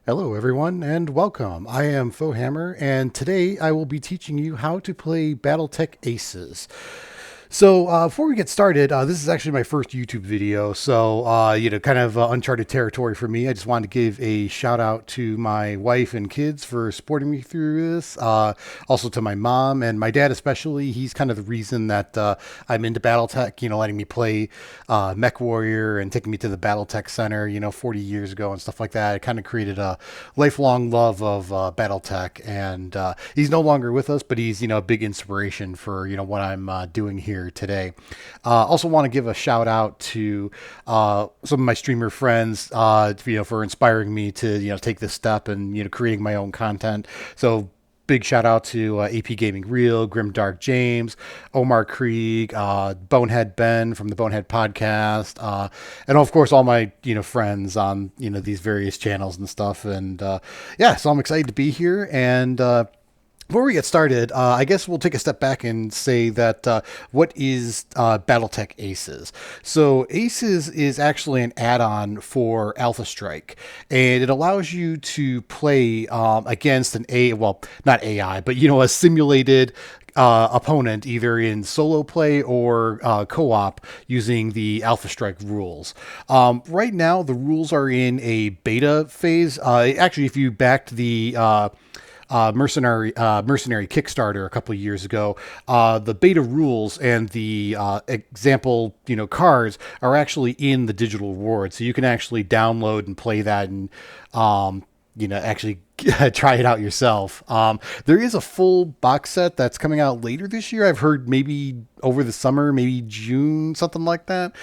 Hello, everyone, and welcome. I am Fohammer, and today I will be teaching you how to play Battletech Aces. So before we get started, this is actually my first YouTube video, so kind of uncharted territory for me. I just wanted to give a shout out to my wife and kids for supporting me through this. Also to my mom and my dad especially. He's kind of the reason that I'm into BattleTech. Letting me play Mech Warrior and taking me to the BattleTech Center. 40 years ago and stuff like that. It kind of created a lifelong love of BattleTech, and he's no longer with us, but he's a big inspiration for what I'm doing here today. Also want to give a shout out to some of my streamer friends, for inspiring me to take this step and creating my own content. So big shout out to AP Gaming Real, Grimdark James, Omar Krieg, Bonehead Ben from the Bonehead Podcast, and of course all my friends on these various channels and stuff. And yeah, so I'm excited to be here. And before we get started, I guess we'll take a step back and say that what is Battletech Aces? So Aces is actually an add-on for Alpha Strike, and it allows you to play against not AI, but a simulated opponent, either in solo play or co-op, using the Alpha Strike rules. Right now, the rules are in a beta phase. Actually, if you backed the mercenary Kickstarter a couple of years ago, the beta rules and the example cards are actually in the digital reward, so you can actually download and play that and actually try it out yourself. There is a full box set that's coming out later this year. I've heard maybe over the summer, maybe June, something like that.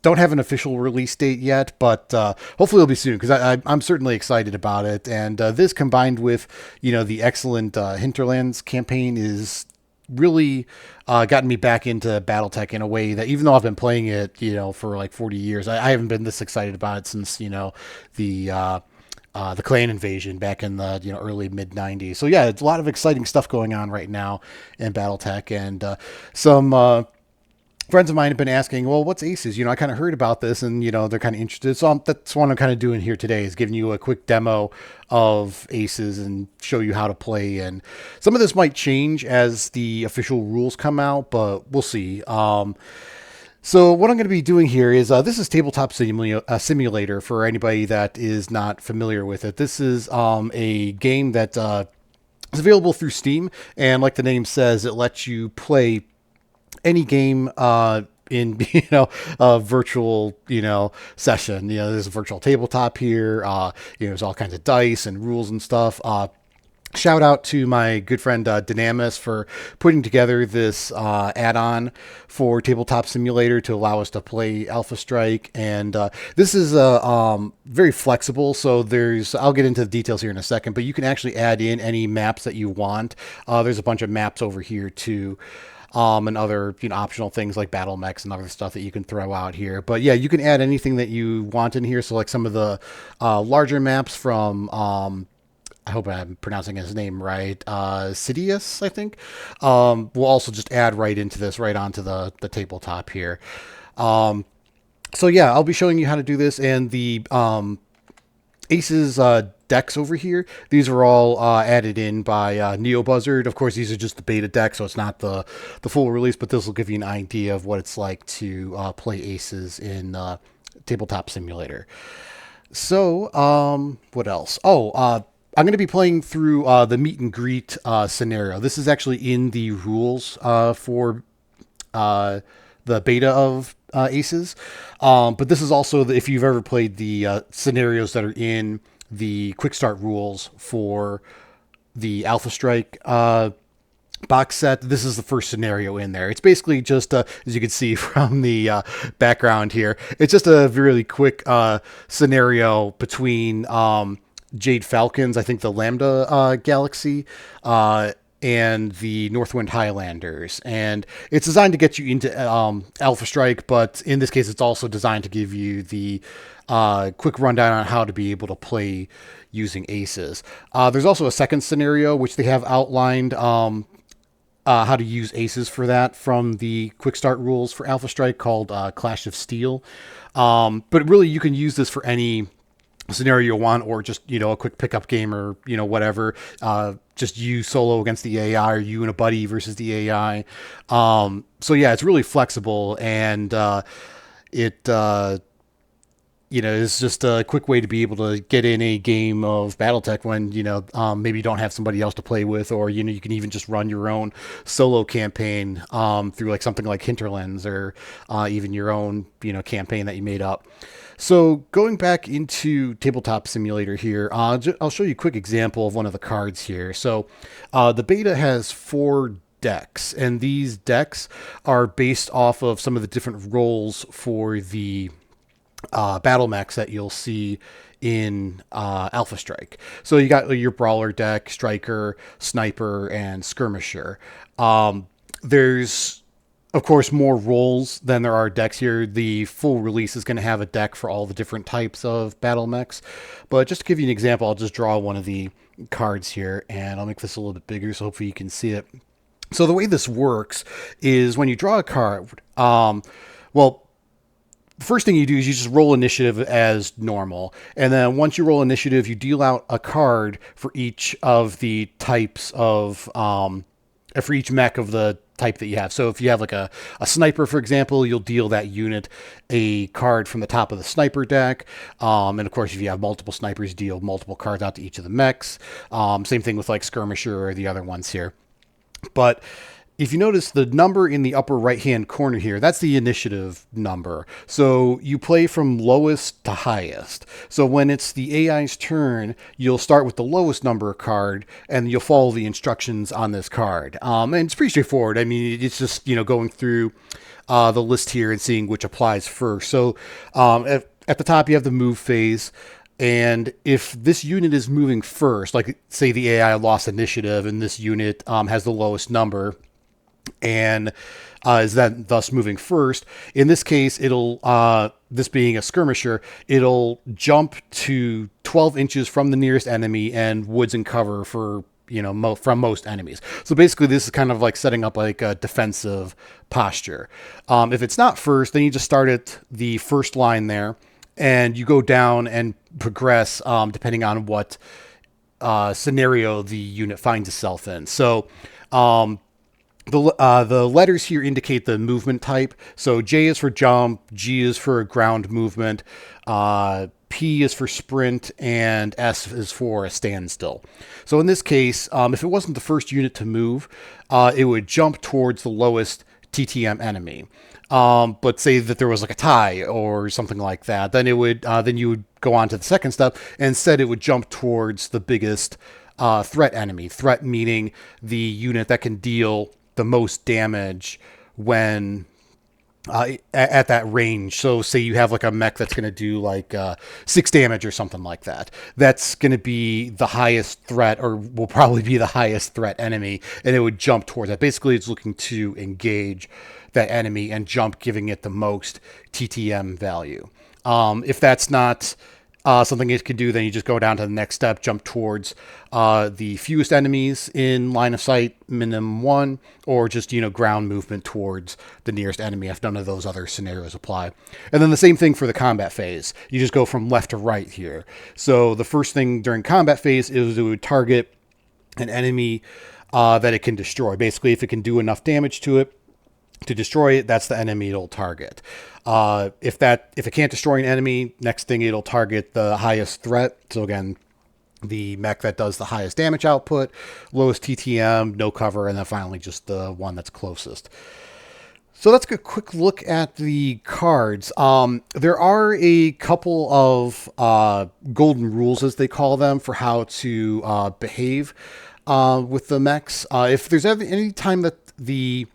Don't have an official release date yet, but hopefully it'll be soon, because I'm certainly excited about it. And this, combined with the excellent Hinterlands campaign, is really gotten me back into BattleTech in a way that, even though I've been playing it for like 40 years, I haven't been this excited about it since the clan invasion back in the early mid 90s. So yeah, it's a lot of exciting stuff going on right now in BattleTech. And some friends of mine have been asking, well, what's Aces? I kind of heard about this, and they're kind of interested. So that's what I'm kind of doing here today, is giving you a quick demo of Aces and show you how to play. And some of this might change as the official rules come out, but we'll see. So what I'm going to be doing here is, this is Tabletop Simulator for anybody that is not familiar with it. This is a game that is available through Steam, and like the name says, it lets you play any game in a virtual session. There's a virtual tabletop here. There's all kinds of dice and rules and stuff. Shout out to my good friend Dynamis for putting together this add-on for Tabletop Simulator to allow us to play Alpha Strike. And this is very flexible, so I'll get into the details here in a second, but you can actually add in any maps that you want. There's a bunch of maps over here too. And other optional things like battle mechs and other stuff that you can throw out here. But yeah, you can add anything that you want in here. So like some of the larger maps from I hope I'm pronouncing his name right, Sidious, I think. We'll also just add right into this, right onto the tabletop here. So yeah, I'll be showing you how to do this. And the Aces decks over here, these are all added in by Neo-Buzzard. Of course, these are just the beta deck, so it's not the full release, but this will give you an idea of what it's like to play Aces in Tabletop Simulator. So, what else? I'm going to be playing through the meet and greet scenario. This is actually in the rules for the beta of Aces. But this is also, if you've ever played the scenarios that are in the quick start rules for the Alpha Strike box set, this is the first scenario in there. It's basically just, as you can see from the background here, it's just a really quick scenario between Jade Falcons, I think the Lambda Galaxy, and the Northwind Highlanders. And it's designed to get you into Alpha Strike, but in this case, it's also designed to give you the quick rundown on how to be able to play using Aces. There's also a second scenario, which they have outlined how to use Aces for that from the quick start rules for Alpha Strike, called Clash of Steel. But really, you can use this for any scenario you want, or just, a quick pickup game, or, whatever. Just you solo against the AI, or you and a buddy versus the AI. So yeah, it's really flexible, and it is just a quick way to be able to get in a game of Battletech when, maybe you don't have somebody else to play with, or, you can even just run your own solo campaign through like something like Hinterlands, or even your own, campaign that you made up. So going back into Tabletop Simulator here, I'll show you a quick example of one of the cards here. So the beta has 4 decks, and these decks are based off of some of the different roles for the battle mechs that you'll see in Alpha Strike. So you got your brawler deck, striker, sniper, and skirmisher. There's of course more roles than there are decks here. The full release is going to have a deck for all the different types of battle mechs. But just to give you an example, I'll just draw one of the cards here, and I'll make this a little bit bigger so hopefully you can see it. So the way this works is when you draw a card, well, the first thing you do is you just roll initiative as normal. And then once you roll initiative, you deal out a card for each of the types of, for each mech of the type that you have. So if you have like a sniper, for example, you'll deal that unit a card from the top of the sniper deck. And of course, if you have multiple snipers, deal multiple cards out to each of the mechs. Same thing with like skirmisher or the other ones here. But if you notice the number in the upper right-hand corner here, that's the initiative number. So you play from lowest to highest. So when it's the AI's turn, you'll start with the lowest number card, and you'll follow the instructions on this card. And it's pretty straightforward. I mean, it's just, going through the list here and seeing which applies first. So at the top, you have the move phase. And if this unit is moving first, like say the AI lost initiative and this unit has the lowest number, and is then thus moving first. In this case, it'll, this being a skirmisher, it'll jump to 12 inches from the nearest enemy and woods and cover for, from most enemies. So basically this is kind of like setting up like a defensive posture. If it's not first, then you just start at the first line there, and you go down and progress depending on what scenario the unit finds itself in. So the letters here indicate the movement type. So J is for jump, G is for ground movement, P is for sprint, and S is for a standstill. So in this case, if it wasn't the first unit to move, it would jump towards the lowest TTM enemy. But say that there was like a tie or something like that, then it would then you would go on to the second step. And instead, it would jump towards the biggest threat enemy. Threat meaning the unit that can deal the most damage when at that range. So say you have like a mech that's going to do like 6 damage or something like that. That's going to be the highest threat, or will probably be the highest threat enemy, and it would jump towards that. Basically, it's looking to engage that enemy and jump, giving it the most TTM value. If that's not something it could do, then you just go down to the next step, jump towards the fewest enemies in line of sight, minimum 1, or just, ground movement towards the nearest enemy if none of those other scenarios apply. And then the same thing for the combat phase. You just go from left to right here. So the first thing during combat phase is it would target an enemy that it can destroy. Basically, if it can do enough damage to it to destroy it, that's the enemy it'll target. If it can't destroy an enemy, next thing it'll target the highest threat. So again, the mech that does the highest damage output, lowest TTM, no cover, and then finally just the one that's closest. So let's get a quick look at the cards. There are a couple of golden rules, as they call them, for how to behave with the mechs. If there's any time that the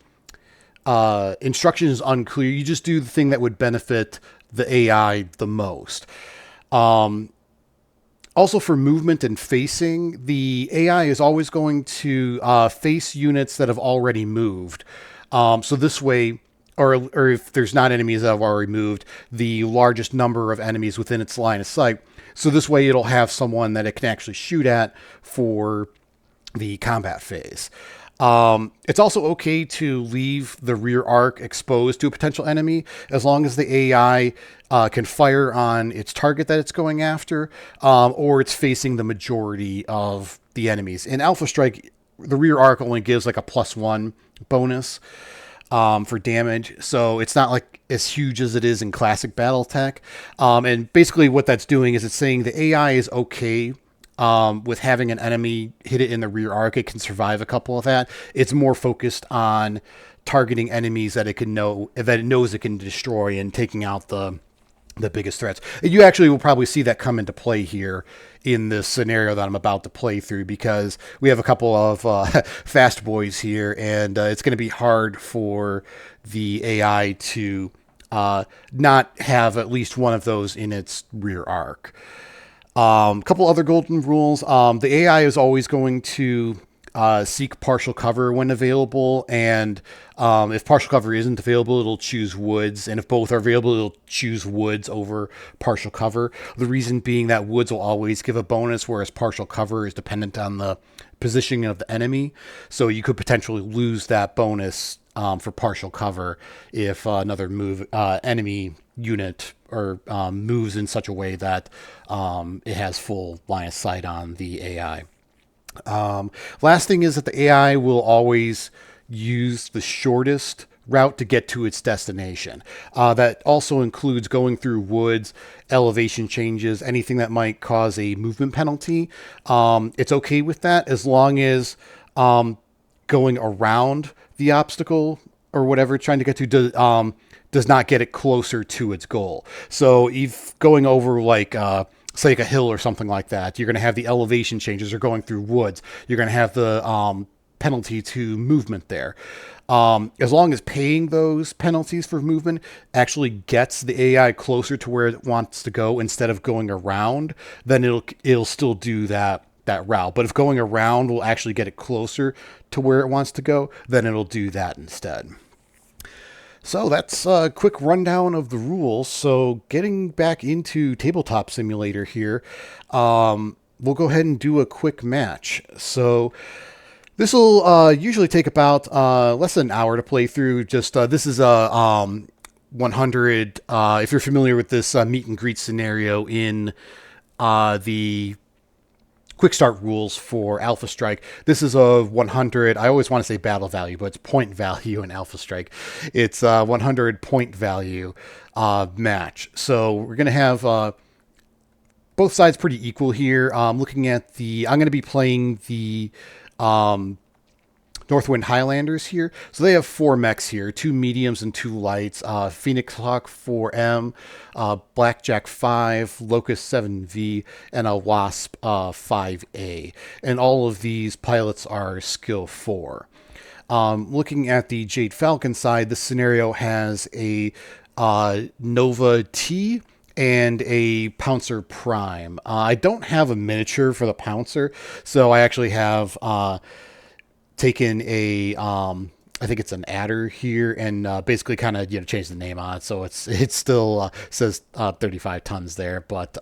instruction is unclear, you just do the thing that would benefit the AI the most. Also, for movement and facing, the AI is always going to face units that have already moved. So this way, or if there's not enemies that have already moved, the largest number of enemies within its line of sight. So this way it'll have someone that it can actually shoot at for the combat phase. It's also okay to leave the rear arc exposed to a potential enemy as long as the AI can fire on its target that it's going after, or it's facing the majority of the enemies. In Alpha Strike, the rear arc only gives like a +1 bonus for damage, so it's not like as huge as it is in classic Battletech. And basically, what that's doing is it's saying the AI is okay with having an enemy hit it in the rear arc. It can survive a couple of that. It's more focused on targeting enemies that it knows it can destroy and taking out the biggest threats. You actually will probably see that come into play here in this scenario that I'm about to play through, because we have a couple of fast boys here, and it's going to be hard for the AI to not have at least one of those in its rear arc. Couple other golden rules. The AI is always going to seek partial cover when available, and if partial cover isn't available, it'll choose woods, and if both are available, it'll choose woods over partial cover. The reason being that woods will always give a bonus, whereas partial cover is dependent on the positioning of the enemy, so you could potentially lose that bonus for partial cover if another enemy unit or moves in such a way that it has full line of sight on the AI. Last thing is that the AI will always use the shortest route to get to its destination. That also includes going through woods, elevation changes, anything that might cause a movement penalty. It's okay with that as long as going around the obstacle or whatever it's trying to get to does not get it closer to its goal. So if going over like say like a hill or something like that, you're going to have the elevation changes, or going through woods, you're going to have the penalty to movement there. As long as paying those penalties for movement actually gets the AI closer to where it wants to go instead of going around, then it'll still do that route. But if going around will actually get it closer to where it wants to go, then it'll do that instead. So that's a quick rundown of the rules. So getting back into Tabletop Simulator here, we'll go ahead and do a quick match. So this will usually take about less than an hour to play through. Just this is a 100. If you're familiar with this meet and greet scenario in the quick start rules for Alpha Strike, this is a 100. I always want to say battle value, but it's point value in Alpha Strike. It's a 100 point value match. So we're going to have both sides pretty equal here. Looking at I'm going to be playing the Northwind Highlanders here. So they have 4 mechs here, 2 mediums and 2 lights, Phoenix Hawk 4M, Blackjack 5, Locust 7V, and a Wasp 5A. And all of these pilots are skill 4. Looking at the Jade Falcon side, this scenario has a Nova T and a Pouncer Prime. I don't have a miniature for the Pouncer, so I actually have taken a I think it's an adder here, and basically kind of changed the name on it, so it still says 35 tons there, but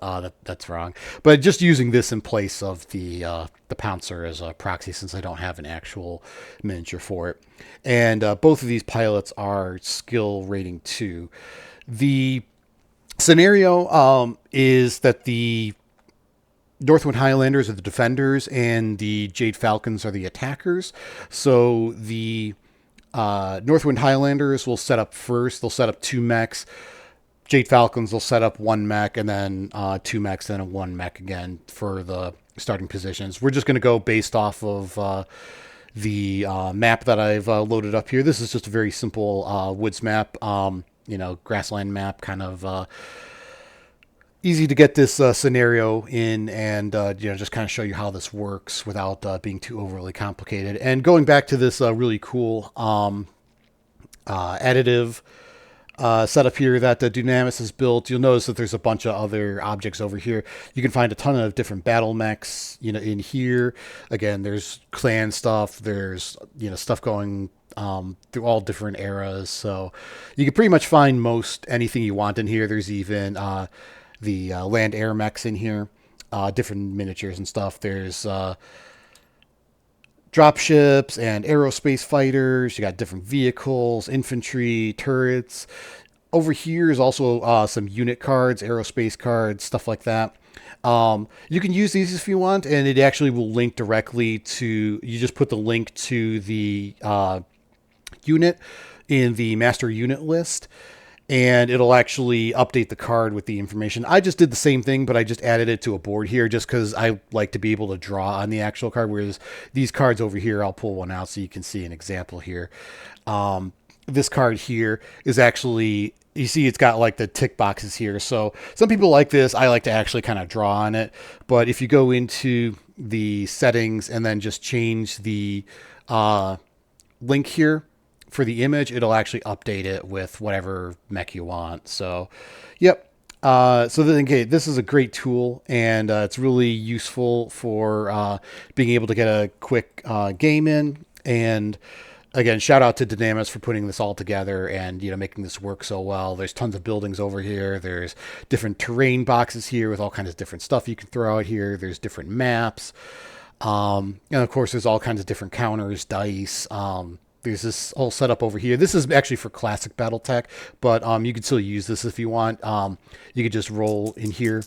that's wrong. But just using this in place of the Pouncer as a proxy, since I don't have an actual miniature for it. And both of these pilots are skill rating 2. The scenario is that the Northwind Highlanders are the defenders, and the Jade Falcons are the attackers. So the Northwind Highlanders will set up first. They'll set up 2 mechs. Jade Falcons will set up 1 mech, and then 2 mechs, then a 1 mech again for the starting positions. We're just going to go based off of the map that I've loaded up here. This is just a very simple woods map, grassland map, kind of easy to get this scenario in, and just kind of show you how this works without being too overly complicated. And going back to this really cool additive setup here that Dunamis has built, you'll notice that there's a bunch of other objects over here. You can find a ton of different battle mechs, in here. Again, there's clan stuff. There's stuff going through all different eras, so you can pretty much find most anything you want in here. There's even the land air mechs in here, different miniatures and stuff. There's dropships and aerospace fighters. You got different vehicles, infantry, turrets. Over here is also some unit cards, aerospace cards, stuff like that. You can use these if you want, and it actually will link directly to, you just put the link to the unit in the master unit list, and it'll actually update the card with the information. I just did the same thing, but I just added it to a board here just because I like to be able to draw on the actual card, whereas these cards over here, I'll pull one out so you can see an example here. This card here is actually, you see it's got like the tick boxes here. So some people like this. I like to actually kind of draw on it. But if you go into the settings and then just change the link here for the image, it'll actually update it with whatever mech you want. So, yep. So then, okay, this is a great tool, and it's really useful for being able to get a quick game in. And again, shout out to Dynamis for putting this all together and, you know, making this work so well. There's tons of buildings over here. There's different terrain boxes here with all kinds of different stuff you can throw out here. There's different maps. And of course, there's all kinds of different counters, dice. There's this whole setup over here. This is actually for classic Battletech, but you can still use this if you want. You could just roll in here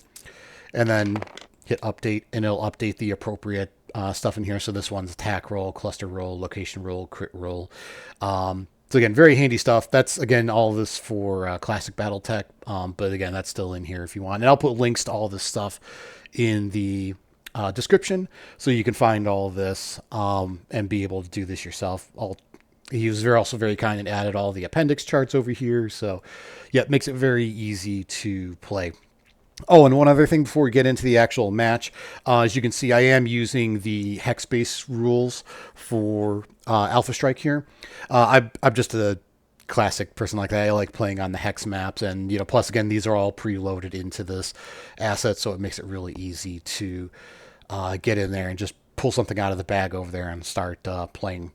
and then hit update, and it'll update the appropriate stuff in here. So this one's attack roll, cluster roll, location roll, crit roll. So again, very handy stuff. That's, again, all of this for classic Battletech. But again, that's still in here if you want. And I'll put links to all this stuff in the description so you can find all of this and be able to do this yourself. He was also very kind and added all the appendix charts over here. So yeah, it makes it very easy to play. Oh, and one other thing before we get into the actual match, as you can see, I am using the hex-based rules for Alpha Strike here. I'm just a classic person like that. I like playing on the hex maps, and, you know, plus again, these are all preloaded into this asset, so it makes it really easy to get in there and just pull something out of the bag over there and start playing.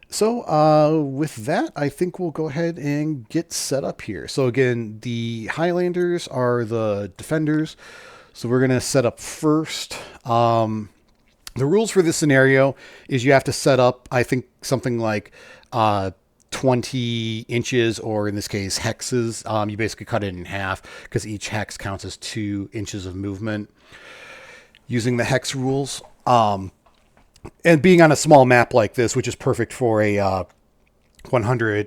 So with that, I think we'll go ahead and get set up here. So again, the Highlanders are the defenders. So we're going to set up first. The rules for this scenario is you have to set up, I think, something like 20 inches, or in this case, hexes. You basically cut it in half because each hex counts as 2 inches of movement using the hex rules. And being on a small map like this, which is perfect for a 100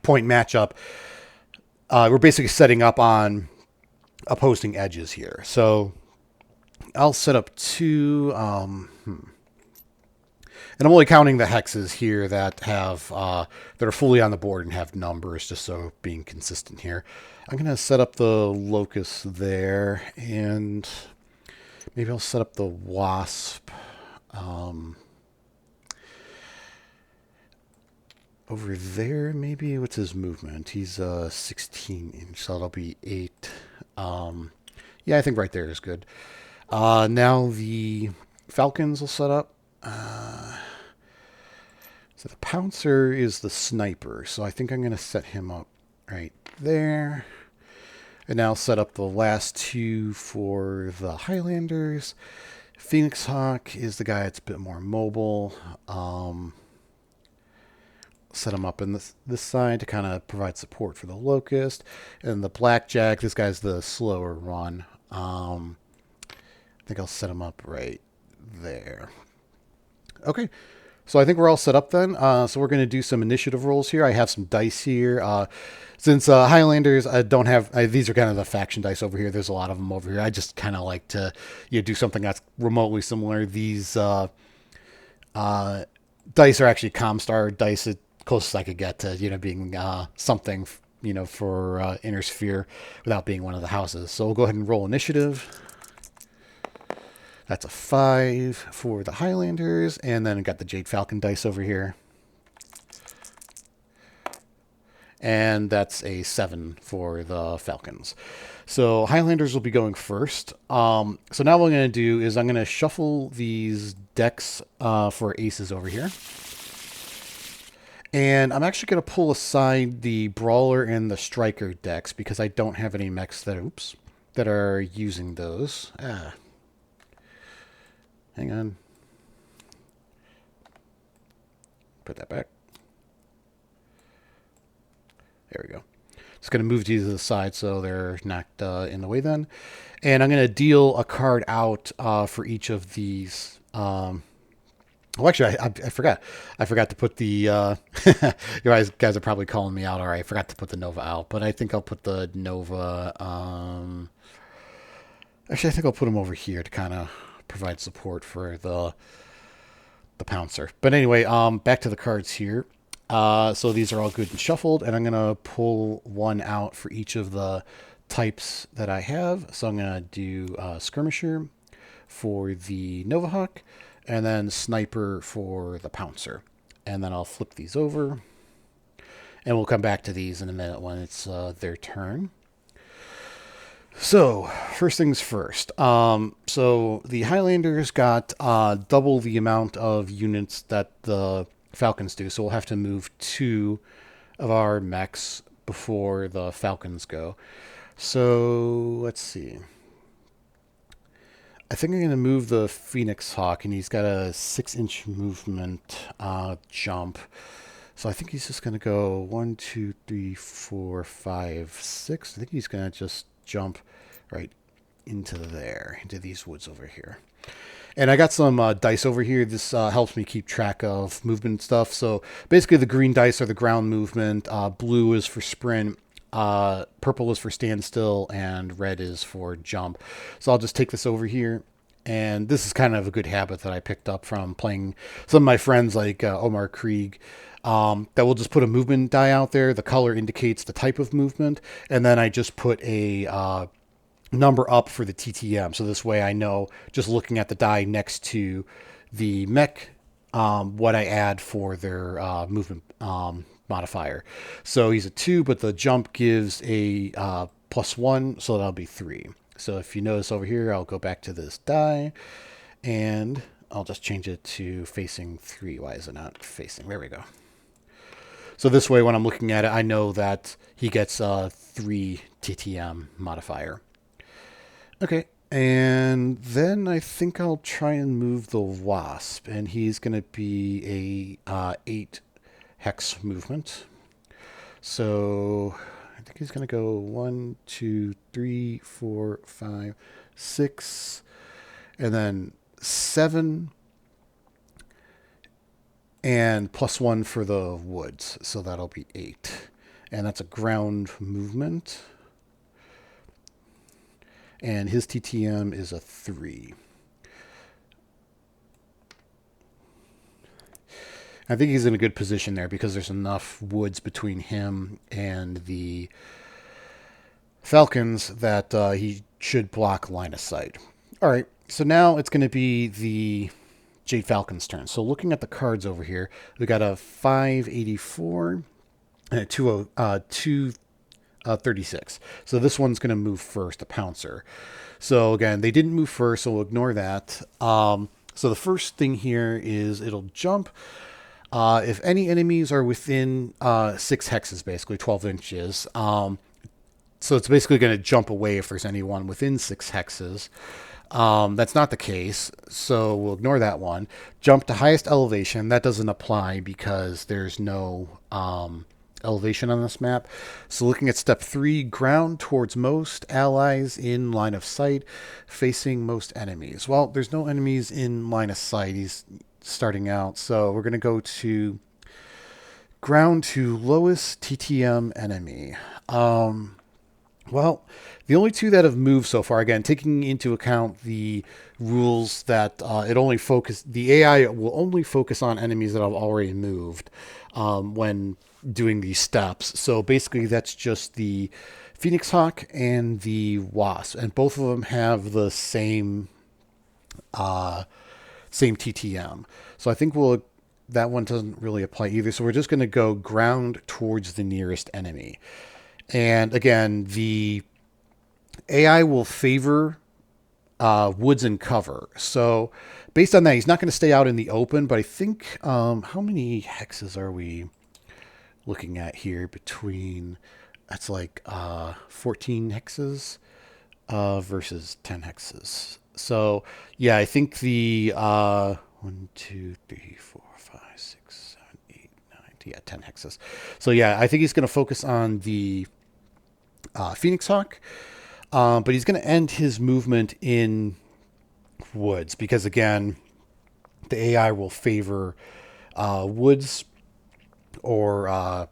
point matchup, we're basically setting up on opposing edges here. So I'll set up 2. And I'm only counting the hexes here that have that are fully on the board and have numbers, just so being consistent here. I'm going to set up the locus there, and maybe I'll set up the wasp over there. Maybe, what's his movement? He's 16 inch, so that'll be 8. Yeah, I think right there is good. Now the falcons will set up. So the pouncer is the sniper, so I think I'm going to set him up right there. And now set up the last 2 for the Highlanders. Phoenix Hawk is the guy that's a bit more mobile. Set him up in this side to kind of provide support for the Locust. And the Blackjack, this guy's the slower one. I think I'll set him up right there. Okay. So I think we're all set up then. So we're going to do some initiative rolls here. I have some dice here. Since Highlanders, I don't have, these are kind of the faction dice over here. There's a lot of them over here. I just kind of like to do something that's remotely similar. These dice are actually Comstar dice, as closest I could get to, being something, for Inner Sphere without being one of the houses. So we'll go ahead and roll initiative. That's a 5 for the Highlanders, and then got the Jade Falcon dice over here. And that's a 7 for the Falcons. So Highlanders will be going first. So now what I'm going to do is I'm going to shuffle these decks for aces over here. And I'm actually going to pull aside the Brawler and the Striker decks because I don't have any mechs that are using those. hang on. Put that back. There we go. Just going to move these to the side so they're not in the way then. And I'm going to deal a card out for each of these. Well, actually, I forgot. I forgot to put the. You guys are probably calling me out. All right, I forgot to put the Nova out, but I think I'll put the Nova. Actually, I think I'll put them over here to kind of provide support for the Pouncer. But anyway, back to the cards here. So these are all good and shuffled, and I'm gonna pull one out for each of the types that I have. So I'm gonna do Skirmisher for the Nova Hawk, and then Sniper for the Pouncer. And then I'll flip these over, and we'll come back to these in a minute when it's their turn. So, first things first. So the Highlanders got double the amount of units that the Falcons do. So we'll have to move 2 of our mechs before the Falcons go. So, let's see. I think I'm going to move the Phoenix Hawk, and he's got a 6-inch movement jump. So I think he's just going to go 1, 2, 3, 4, 5, 6. I think he's going to just jump right into there, into these woods over here. And I got some dice over here. This helps me keep track of movement stuff. So basically the green dice are the ground movement, blue is for sprint, purple is for standstill, and red is for jump. So I'll just take this over here. And this is kind of a good habit that I picked up from playing some of my friends like Omar Krieg. That will just put a movement die out there. The color indicates the type of movement. And then I just put a number up for the TTM. So this way I know, just looking at the die next to the mech, what I add for their movement modifier. So he's a 2, but the jump gives a +1, so that'll be 3. So if you notice over here, I'll go back to this die, and I'll just change it to facing 3. Why is it not facing? There we go. So this way, when I'm looking at it, I know that he gets a 3 TTM modifier. Okay, and then I think I'll try and move the Wasp, and he's going to be a 8 hex movement. So I think he's going to go 1, 2, 3, 4, 5, 6, and then 7, and +1 for the woods. So that'll be 8. And that's a ground movement. And his TTM is a 3. I think he's in a good position there because there's enough woods between him and the Falcons that he should block line of sight. All right, so now it's going to be the Jade Falcon's turn. So looking at the cards over here, we got a 584 and a 236. So this one's going to move first, a Pouncer. So again, they didn't move first, so we'll ignore that. So the first thing here is it'll jump. If any enemies are within 6 hexes, basically 12 inches. So it's basically going to jump away if there's anyone within 6 hexes. That's not the case, so we'll ignore that one. Jump to highest elevation. That doesn't apply because there's no elevation on this map. So looking at step 3, ground towards most allies in line of sight, facing most enemies. Well, there's no enemies in line of sight. He's starting out, so we're going to go to ground to lowest TTM enemy. Well, the only 2 that have moved so far, again, taking into account the rules that the AI will only focus on enemies that have already moved when doing these steps. So basically that's just the Phoenix Hawk and the Wasp, and both of them have the same TTM. So I think that one doesn't really apply either. So we're just going to go ground towards the nearest enemy. And again, the AI will favor woods and cover. So based on that, he's not going to stay out in the open, but I think, how many hexes are we looking at here between, that's like 14 hexes versus 10 hexes. So yeah, I think the 1, 2, 3, 4, 5, 6, 7, 8, 9, yeah, 10 hexes. So yeah, I think he's going to focus on the Phoenix Hawk, but he's going to end his movement in woods because again, the AI will favor woods or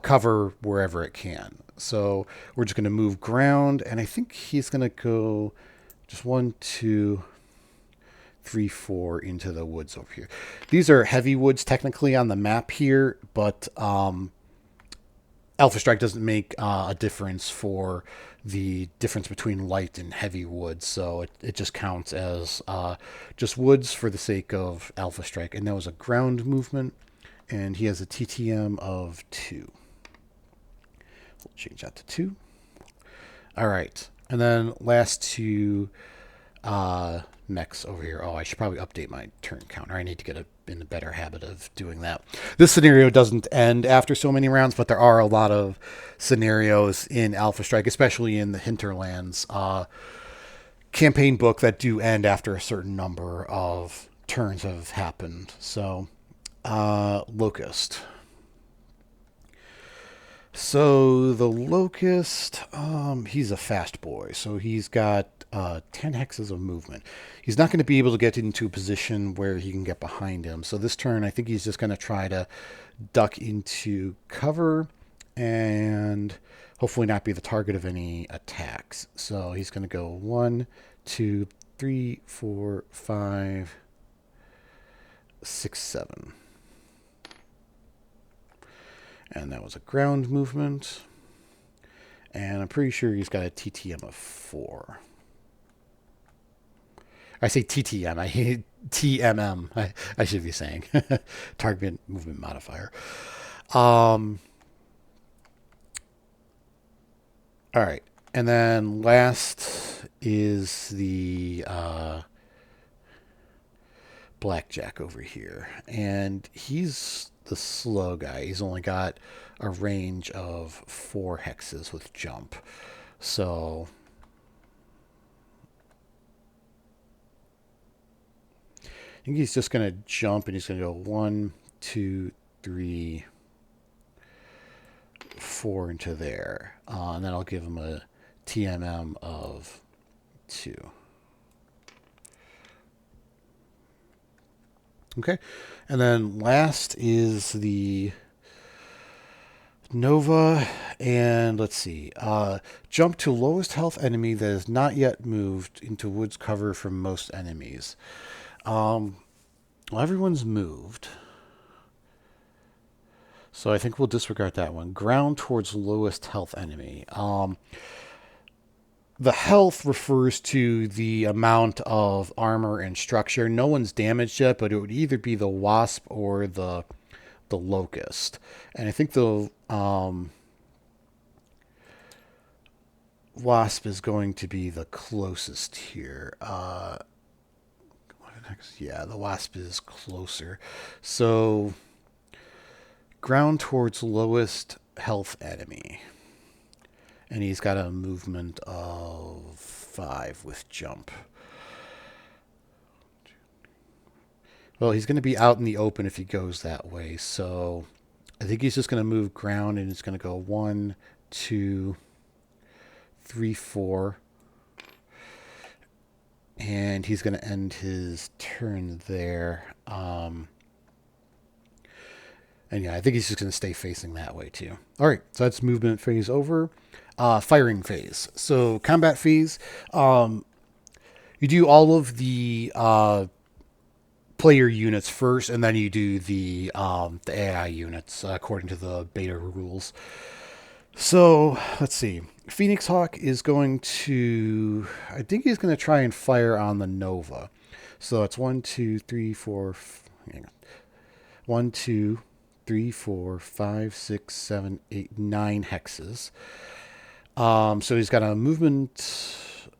cover wherever it can. So we're just going to move ground, and I think he's going to go just 1, 2, 3, 4 into the woods over here. These are heavy woods technically on the map here, but Alpha Strike doesn't make a difference for the difference between light and heavy woods, so it just counts as just woods for the sake of Alpha Strike. And that was a ground movement, and he has a TTM of 2. We'll change that to 2. All right, and then last two mechs over here. Oh, I should probably update my turn counter. I need to get in a better habit of doing that. This scenario doesn't end after so many rounds, but there are a lot of scenarios in Alpha Strike, especially in the Hinterlands campaign book, that do end after a certain number of turns have happened. So, Locust. So the Locust, he's a fast boy, so he's got 10 hexes of movement. He's not going to be able to get into a position where he can get behind him. So this turn, I think he's just going to try to duck into cover and hopefully not be the target of any attacks. So he's going to go 1, 2, 3, 4, 5, 6, 7. And that was a ground movement. And I'm pretty sure he's got a TTM of 4. I say TTM. I hate TMM. I should be saying. Target movement modifier. All right. And then last is the Blackjack over here. And he's the slow guy. He's only got a range of 4 hexes with jump. So I think he's just going to jump, and he's going to go 1, 2, 3, 4 into there. And then I'll give him a TMM of 2. Okay. And then last is the Nova. And let's see. Jump to lowest health enemy that is not yet moved into woods cover from most enemies. Well, everyone's moved. So I think we'll disregard that one. Ground towards lowest health enemy. The health refers to the amount of armor and structure. No one's damaged yet, but it would either be the Wasp or the Locust. And I think the Wasp is going to be the closest here. Yeah, the Wasp is closer. So ground towards lowest health enemy. And he's got a movement of 5 with jump. Well, he's going to be out in the open if he goes that way. So I think he's just going to move ground, and it's going to go 1, 2, 3, 4. And he's going to end his turn there. And yeah, I think he's just going to stay facing that way too. All right, so that's movement phase over. Firing phase. So combat phase, you do all of the player units first, and then you do the AI units according to the beta rules. So let's see. Phoenix Hawk is going to, I think he's going to try and fire on the Nova. So it's 1, 2, 3, 4. Hang on. 1, 2, 3, 4, 5, 6, 7, 8, 9 hexes. So he's got a movement,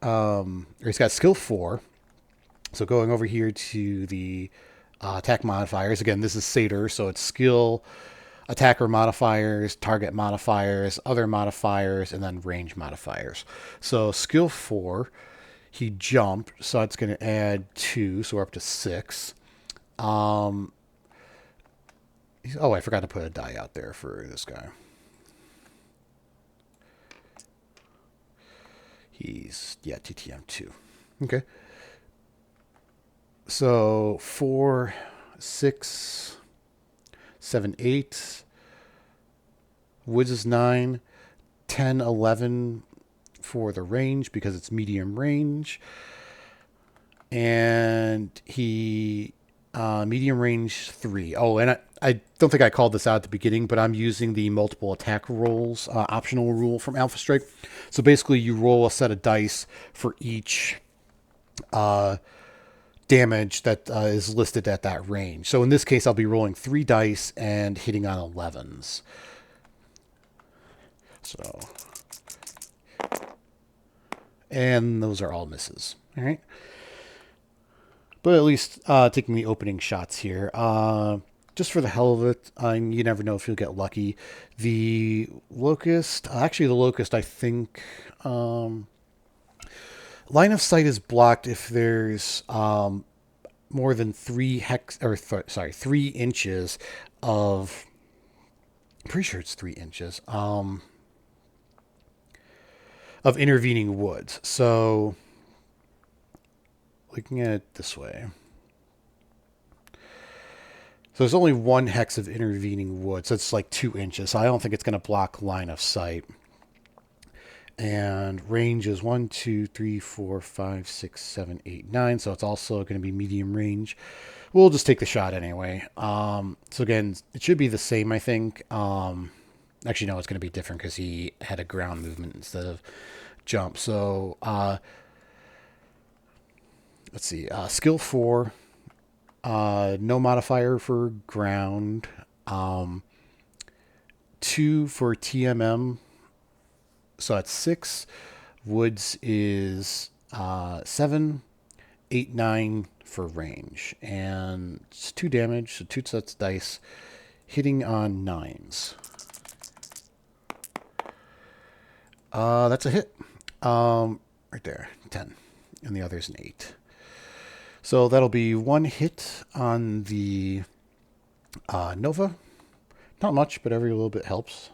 or he's got skill 4. So going over here to the attack modifiers. Again, this is Satyr, so it's skill attacker modifiers, target modifiers, other modifiers, and then range modifiers. So skill 4, he jumped, so that's going to add 2, so we're up to 6. Oh, I forgot to put a die out there for this guy. He's, yeah, TTM 2. Okay. So 4, 6, 7, 8. Woods is 9. 10, 11 for the range because it's medium range. And he medium range 3. Oh, and I don't think I called this out at the beginning, but I'm using the multiple attack rolls optional rule from Alpha Strike. So basically, you roll a set of dice for each damage that is listed at that range. So in this case, I'll be rolling 3 dice and hitting on 11s. So, and those are all misses. All right. But at least taking the opening shots here. Just for the hell of it, you never know if you'll get lucky. The Locust, actually the Locust, I think, line of sight is blocked if there's more than 3 inches of, I'm pretty sure it's 3 inches, of intervening woods. So, looking at it this way. So there's only 1 hex of intervening wood, so it's like 2 inches. So I don't think it's going to block line of sight. And range is 1, 2, 3, 4, 5, 6, 7, 8, 9. So it's also going to be medium range. We'll just take the shot anyway. So again, it should be the same, I think. Actually, no, it's going to be different because he had a ground movement instead of jump. So let's see. Skill 4. No modifier for ground. 2 for TMM. So that's 6. Woods is 7. 8, 9 for range. And it's 2 damage, so 2 sets of dice. Hitting on 9s. That's a hit. Right there. 10. And the other's an 8. So that'll be 1 hit on the Nova. Not much, but every little bit helps.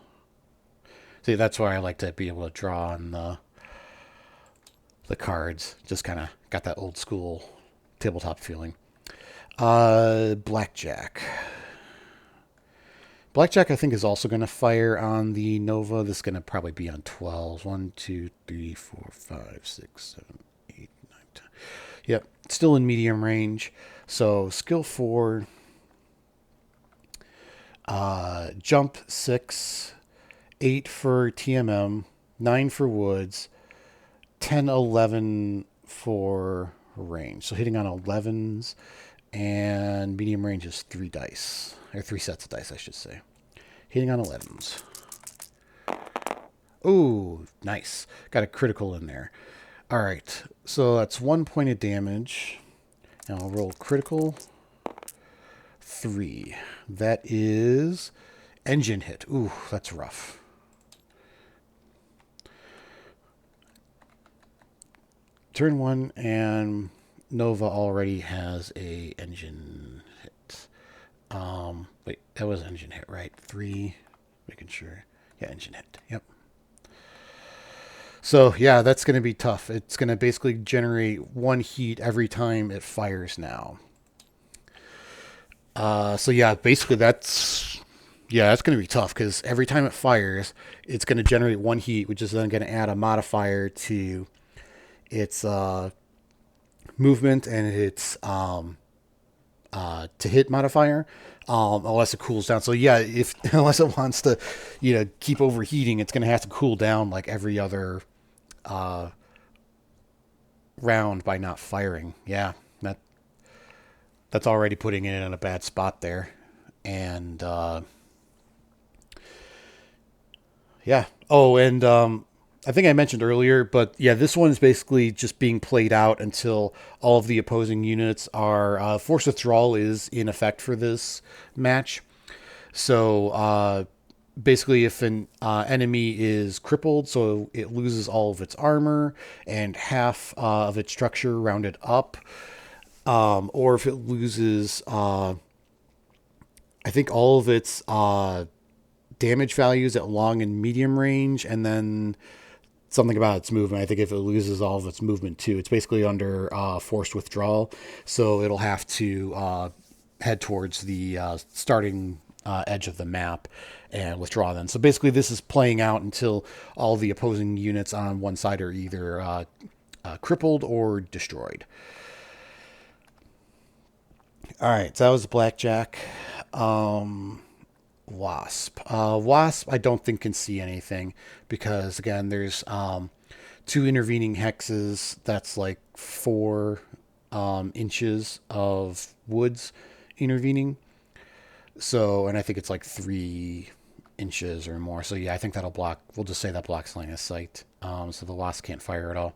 See, that's why I like to be able to draw on the cards. Just kind of got that old school tabletop feeling. Blackjack. Blackjack, I think, is also going to fire on the Nova. This is going to probably be on 12s. 1, 2, 3, 4, 5, 6, 7, 8, 9, 10. Yep, still in medium range. So skill 4, jump 6, 8 for TMM, 9 for woods, 10, 11 for range. So hitting on 11s, and medium range is 3 dice, or 3 sets of dice, I should say. Hitting on 11s. Ooh, nice. Got a critical in there. All right, so that's 1 point of damage. And I'll roll critical 3. That is engine hit. Ooh, that's rough. Turn 1, and Nova already has a engine hit. Wait, that was engine hit, right? 3, making sure. Yeah, engine hit. Yep. So, yeah, that's going to be tough. It's going to basically generate 1 heat every time it fires now. So, yeah, basically that's going to be tough because every time it fires, it's going to generate 1 heat, which is then going to add a modifier to its movement and its to hit modifier. Unless it cools down. So yeah, unless it wants to, keep overheating, it's going to have to cool down like every other round by not firing. Yeah, that's already putting it in a bad spot there. And yeah. Oh, and I think I mentioned earlier, but yeah, this one is basically just being played out until all of the opposing units are... Force withdrawal is in effect for this match. So basically, if an enemy is crippled, so it loses all of its armor and half of its structure rounded up, or if it loses, I think all of its damage values at long and medium range, and then something about its movement. I think if it loses all of its movement too, it's basically under forced withdrawal, so it'll have to head towards the starting edge of the map and withdraw then. So basically, this is playing out until all the opposing units on one side are either crippled or destroyed. All right, so that was blackjack. Wasp. Wasp, I don't think can see anything because again, there's two intervening hexes. That's like 4 inches of woods intervening. So, and I think it's like 3 inches or more. So yeah, I think that'll block. We'll just say that blocks line of sight. So the wasp can't fire at all.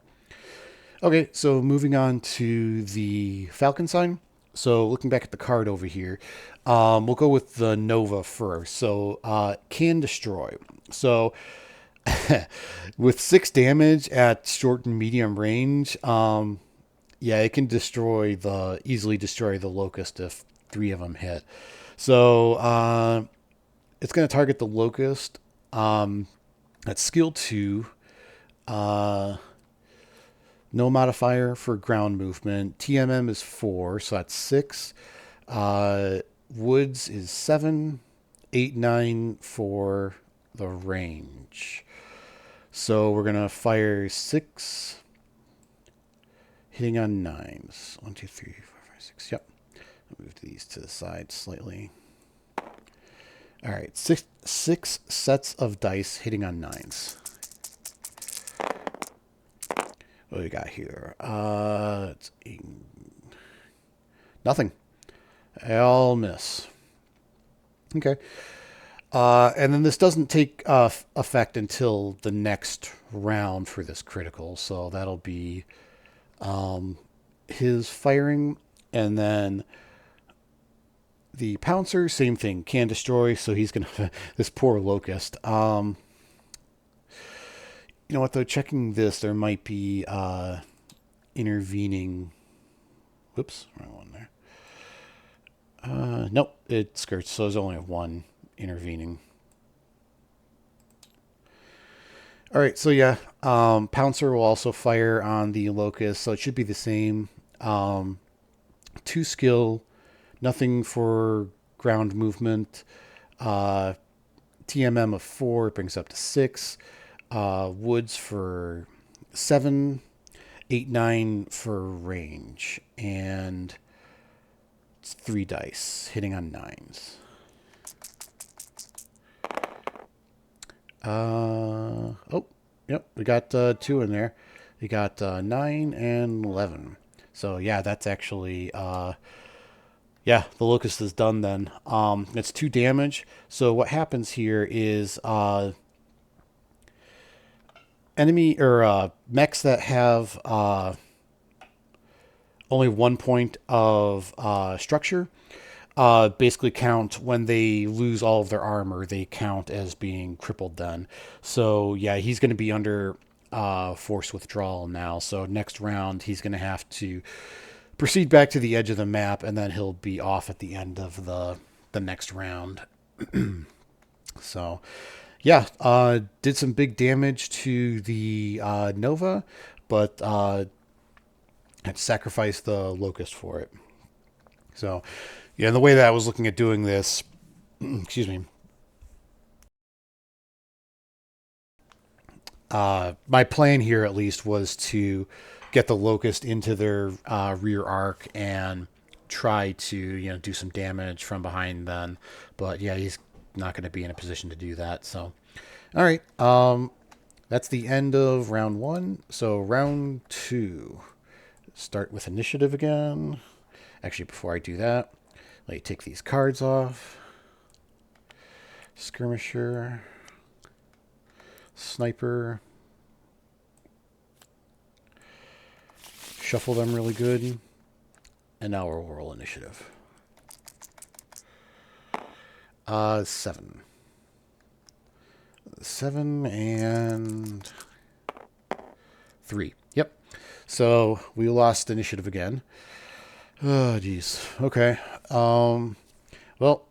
Okay, so moving on to the Falcon sign. So looking back at the card over here, we'll go with the Nova first. So can destroy. So with 6 damage at short and medium range, yeah, it can easily destroy the Locust if 3 of them hit. So it's going to target the Locust. At skill 2. No modifier for ground movement. TMM is 4, so that's 6. Woods is 7. 8, 9 for the range. So we're going to fire 6, hitting on 9s. 1, 2, 3, 4, 5, 6. Yep. Move these to the side slightly. All right, six sets of dice hitting on 9s. What do we got here? Nothing. They all miss. Okay. And then this doesn't take effect until the next round for this critical. So that'll be his firing. And then the Pouncer, same thing. Can destroy. So he's going to... This poor Locust. You know what, though? Checking this, there might be intervening... Whoops, wrong one there. Nope, it skirts, so there's only 1 intervening. All right, so yeah, Pouncer will also fire on the Locust, so it should be the same. 2 skill, nothing for ground movement. TMM of 4 brings up to 6. Woods for 7, 8, 9 for range, and it's 3 dice hitting on 9s. Oh, yep, we got 2 in there. We got 9 and 11. So yeah, that's actually yeah, the Locust is done then. It's 2 damage. So what happens here is enemy or mechs that have only 1 point of structure basically count when they lose all of their armor. They count as being crippled then. So yeah, he's going to be under forced withdrawal now. So next round he's going to have to proceed back to the edge of the map, and then he'll be off at the end of the next round. So yeah, did some big damage to the Nova, but had to sacrifice the Locust for it. So, yeah, and the way that I was looking at doing this, excuse me, my plan here at least was to get the Locust into their rear arc and try to do some damage from behind then. But yeah, he's not going to be in a position to do that. So, all right, that's the end of round 1. So round 2, start with initiative again. Actually, before I do that, let me take these cards off. Skirmisher, Sniper. Shuffle them really good. And now we'll roll initiative. 7. 7 and 3. Yep. So we lost initiative again. Oh, geez. Okay. Well,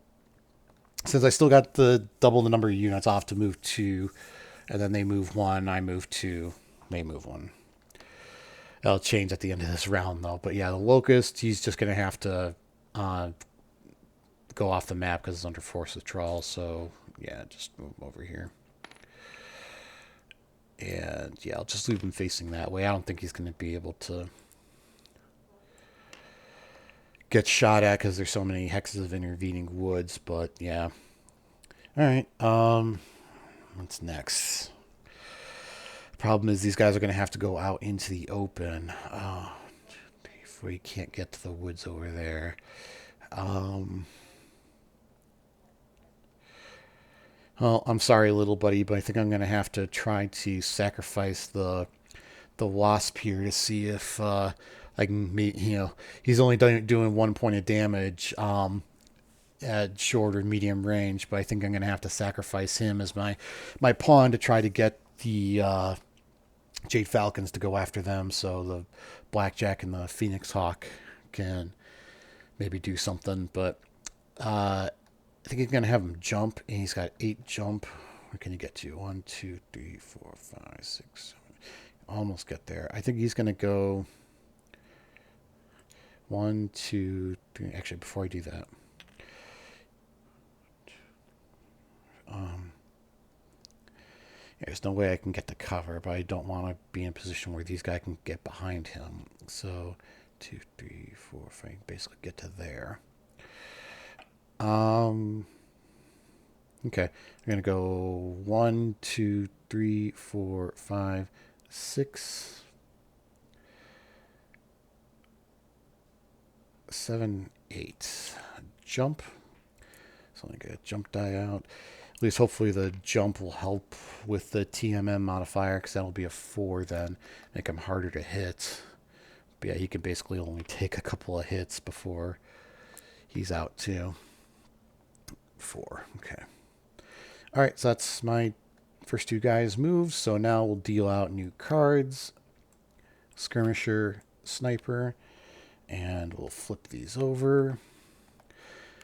since I still got the double the number of units off to move 2, and then they move 1, I move 2, they move 1. That'll change at the end of this round, though. But yeah, the Locust, he's just going to have to go off the map because it's under force withdrawal. So yeah, just move him over here. And yeah, I'll just leave him facing that way. I don't think he's going to be able to get shot at because there's so many hexes of intervening woods. But yeah. All right. What's next? Problem is these guys are going to have to go out into the open. Before you can't get to the woods over there. Well, I'm sorry, little buddy, but I think I'm going to have to try to sacrifice the wasp here to see if I can meet. He's only doing 1 point of damage at short or medium range, but I think I'm going to have to sacrifice him as my pawn to try to get the Jade Falcons to go after them, so the Blackjack and the Phoenix Hawk can maybe do something. But I think he's going to have him jump, and he's got 8 jump. Where can you get to? 1, 2, 3, 4, 5, 6, 7. Almost get there. I think he's going to go 1, 2, 3. Actually, before I do that, there's no way I can get the cover, but I don't want to be in a position where these guys can get behind him. So 2, 3, 4, 5. Basically get to there. Okay, I'm gonna go 1, 2, 3, 4, 5, 6, 7, 8. Jump. So I get a jump die out. At least hopefully the jump will help with the TMM modifier, because that'll be a 4 then. Make him harder to hit. But yeah, he can basically only take a couple of hits before he's out too. 4. Okay. Alright, so that's my first 2 guys' moves. So now we'll deal out new cards. Skirmisher, Sniper. And we'll flip these over.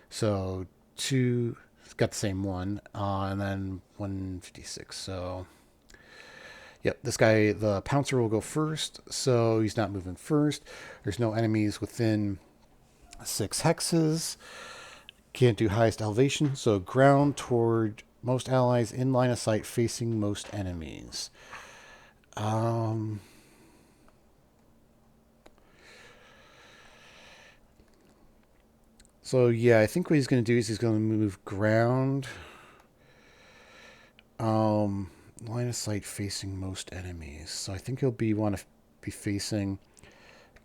So 2, it's got the same one. And then 156. So, yep, this guy, the Pouncer, will go first. So he's not moving first. There's no enemies within 6 hexes. Can't do highest elevation. So ground toward most allies in line of sight facing most enemies. So yeah, I think what he's going to do is he's going to move ground. Line of sight facing most enemies. So I think he'll want to be facing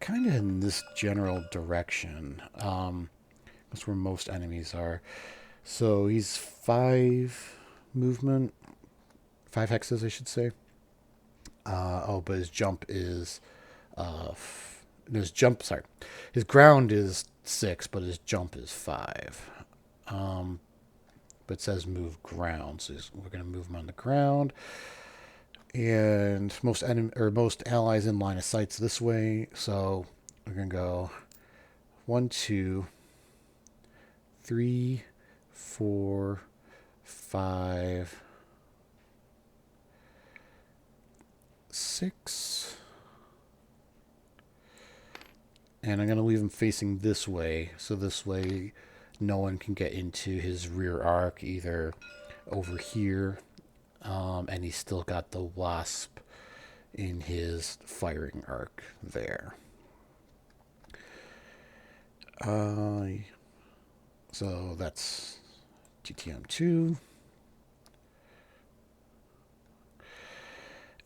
kind of in this general direction. That's where most enemies are. So he's 5 movement, 5 hexes, I should say. But his jump is his ground is 6, but his jump is 5. But it says move ground, so we're going to move him on the ground. And most allies in line of sight's this way, so we're going to go 1, 2, 3, 4, 5, 6. And I'm going to leave him facing this way, so this way no one can get into his rear arc, either over here, and he's still got the Wasp in his firing arc there. So that's TTM2.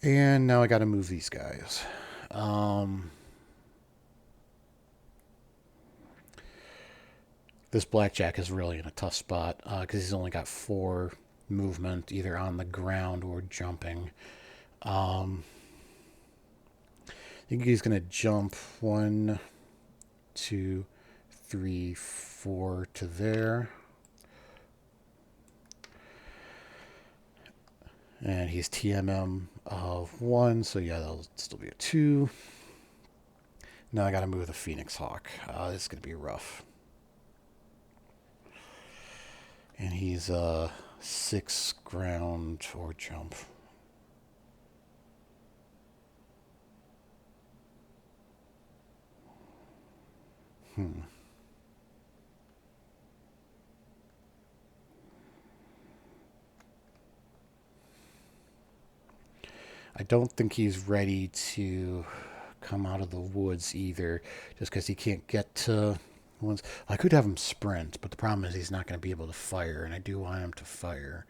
And now I got to move these guys. This Blackjack is really in a tough spot because he's only got 4 movement, either on the ground or jumping. I think he's going to jump 1, 2, 3, 4 to there. And he's TMM of 1, so yeah, that'll still be a 2. Now I gotta move the Phoenix Hawk. This is gonna be rough. And he's 6 ground or jump. I don't think he's ready to come out of the woods either, just because he can't get to ones. I could have him sprint, but the problem is he's not going to be able to fire, and I do want him to fire.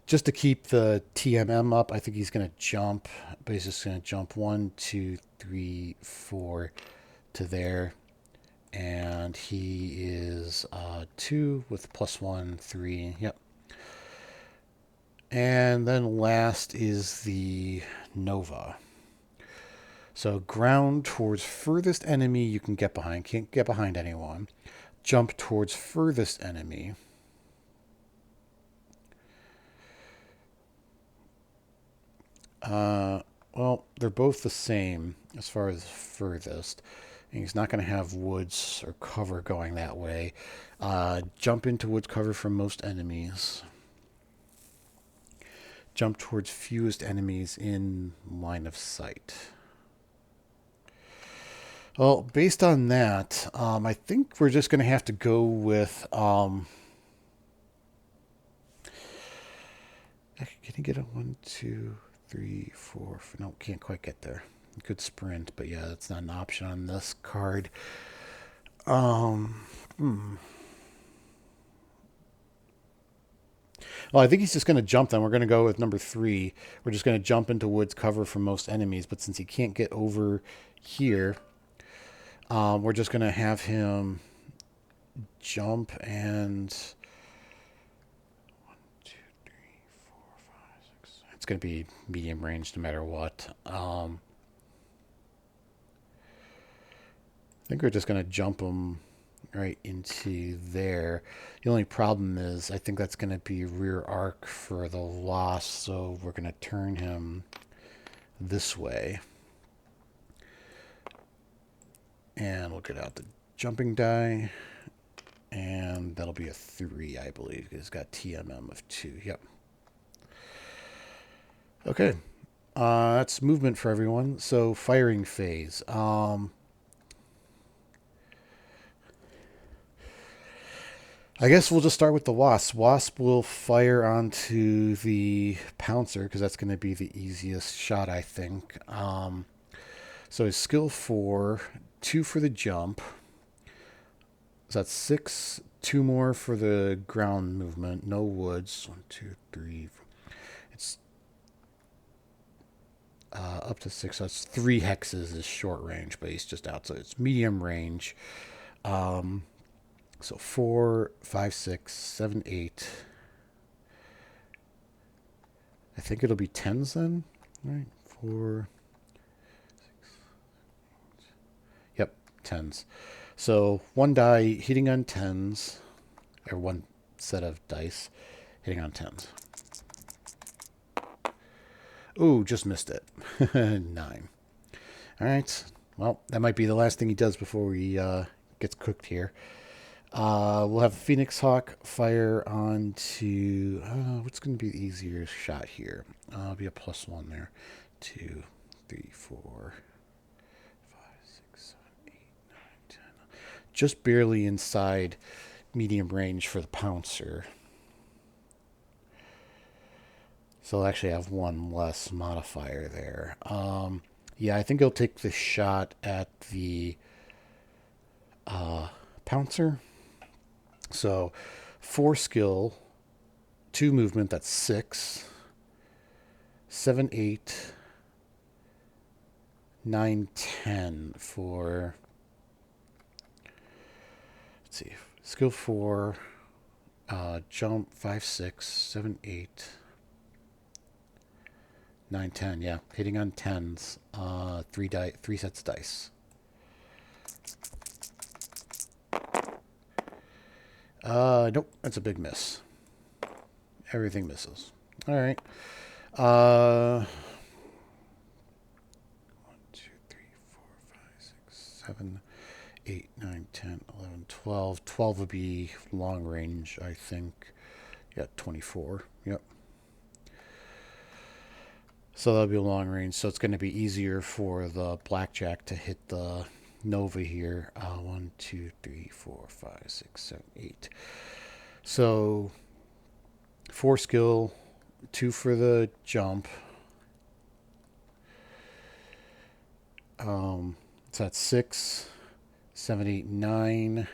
Just to keep the TMM up, I think he's going to jump, but he's just going to jump 1, 2, 3, 4 to there. And he is 2 with +1, 3. Yep. And then last is the Nova. So ground towards furthest enemy you can get behind. Can't get behind anyone. Jump towards furthest enemy. Well, they're both the same as far as furthest. And he's not going to have woods or cover going that way. Jump into woods cover from most enemies. Jump towards fewest enemies in line of sight. Well, based on that, I think we're just going to have to go with... can you get a 1, 2, 3, 4? No, can't quite get there. Could sprint, but yeah, that's not an option on this card. Well, I think he's just going to jump then. We're going to go with number 3. We're just going to jump into woods cover from most enemies. But since he can't get over here, we're just going to have him jump and... 1, 2, 3, 4, 5, 6. It's going to be medium range no matter what. I think we're just going to jump him right into there. The only problem is I think that's going to be rear arc for the loss, so we're going to turn him this way. And we'll get out the jumping die, and that'll be a 3, I believe. It's got TMM of 2. Yep. Okay. That's movement for everyone. So firing phase. I guess we'll just start with the Wasp. Wasp will fire onto the Pouncer because that's going to be the easiest shot, I think. So his skill 4, 2 for the jump. So that's 6, 2 more for the ground movement. No woods. 1, 2, 3. It's up to 6. So that's 3 hexes is short range, but he's just out. So it's medium range. So 4, 5, 6, 7, 8. I think it'll be 10s then. Right? 4, 6, 8. Yep, 10s. So 1 die hitting on 10s, or 1 set of dice hitting on 10s. Ooh, just missed it. 9. All right. Well, that might be the last thing he does before he gets cooked here. We'll have Phoenix Hawk fire onto... what's going to be the easier shot here? It'll be a +1 there. 2, 3, 4, 5, 6, 7, 8, 9, 10. Just barely inside medium range for the Pouncer. So I'll actually have 1 less modifier there. Yeah, I think he'll take the shot at the Pouncer. So 4 skill, 2 movement, that's 6. 7, 8, 9, 10 for... Let's see. Skill 4, jump 5, 6, 7, 8, 9, 10. Yeah, hitting on 10s. 3 sets of dice. Nope, that's a big miss. Everything misses. All right. 1, 2, 3, 4, 5, 6, 7, 8, 9, 10, 11, 12. 12 would be long range, I think. Yeah, 24. Yep. So that'll be a long range. So it's going to be easier for the blackjack to hit the Nova here. 1, 2, 3, 4, 5, 6, 7, 8. So 4 skill, 2 for the jump. So that's 6, 7, 8, 9,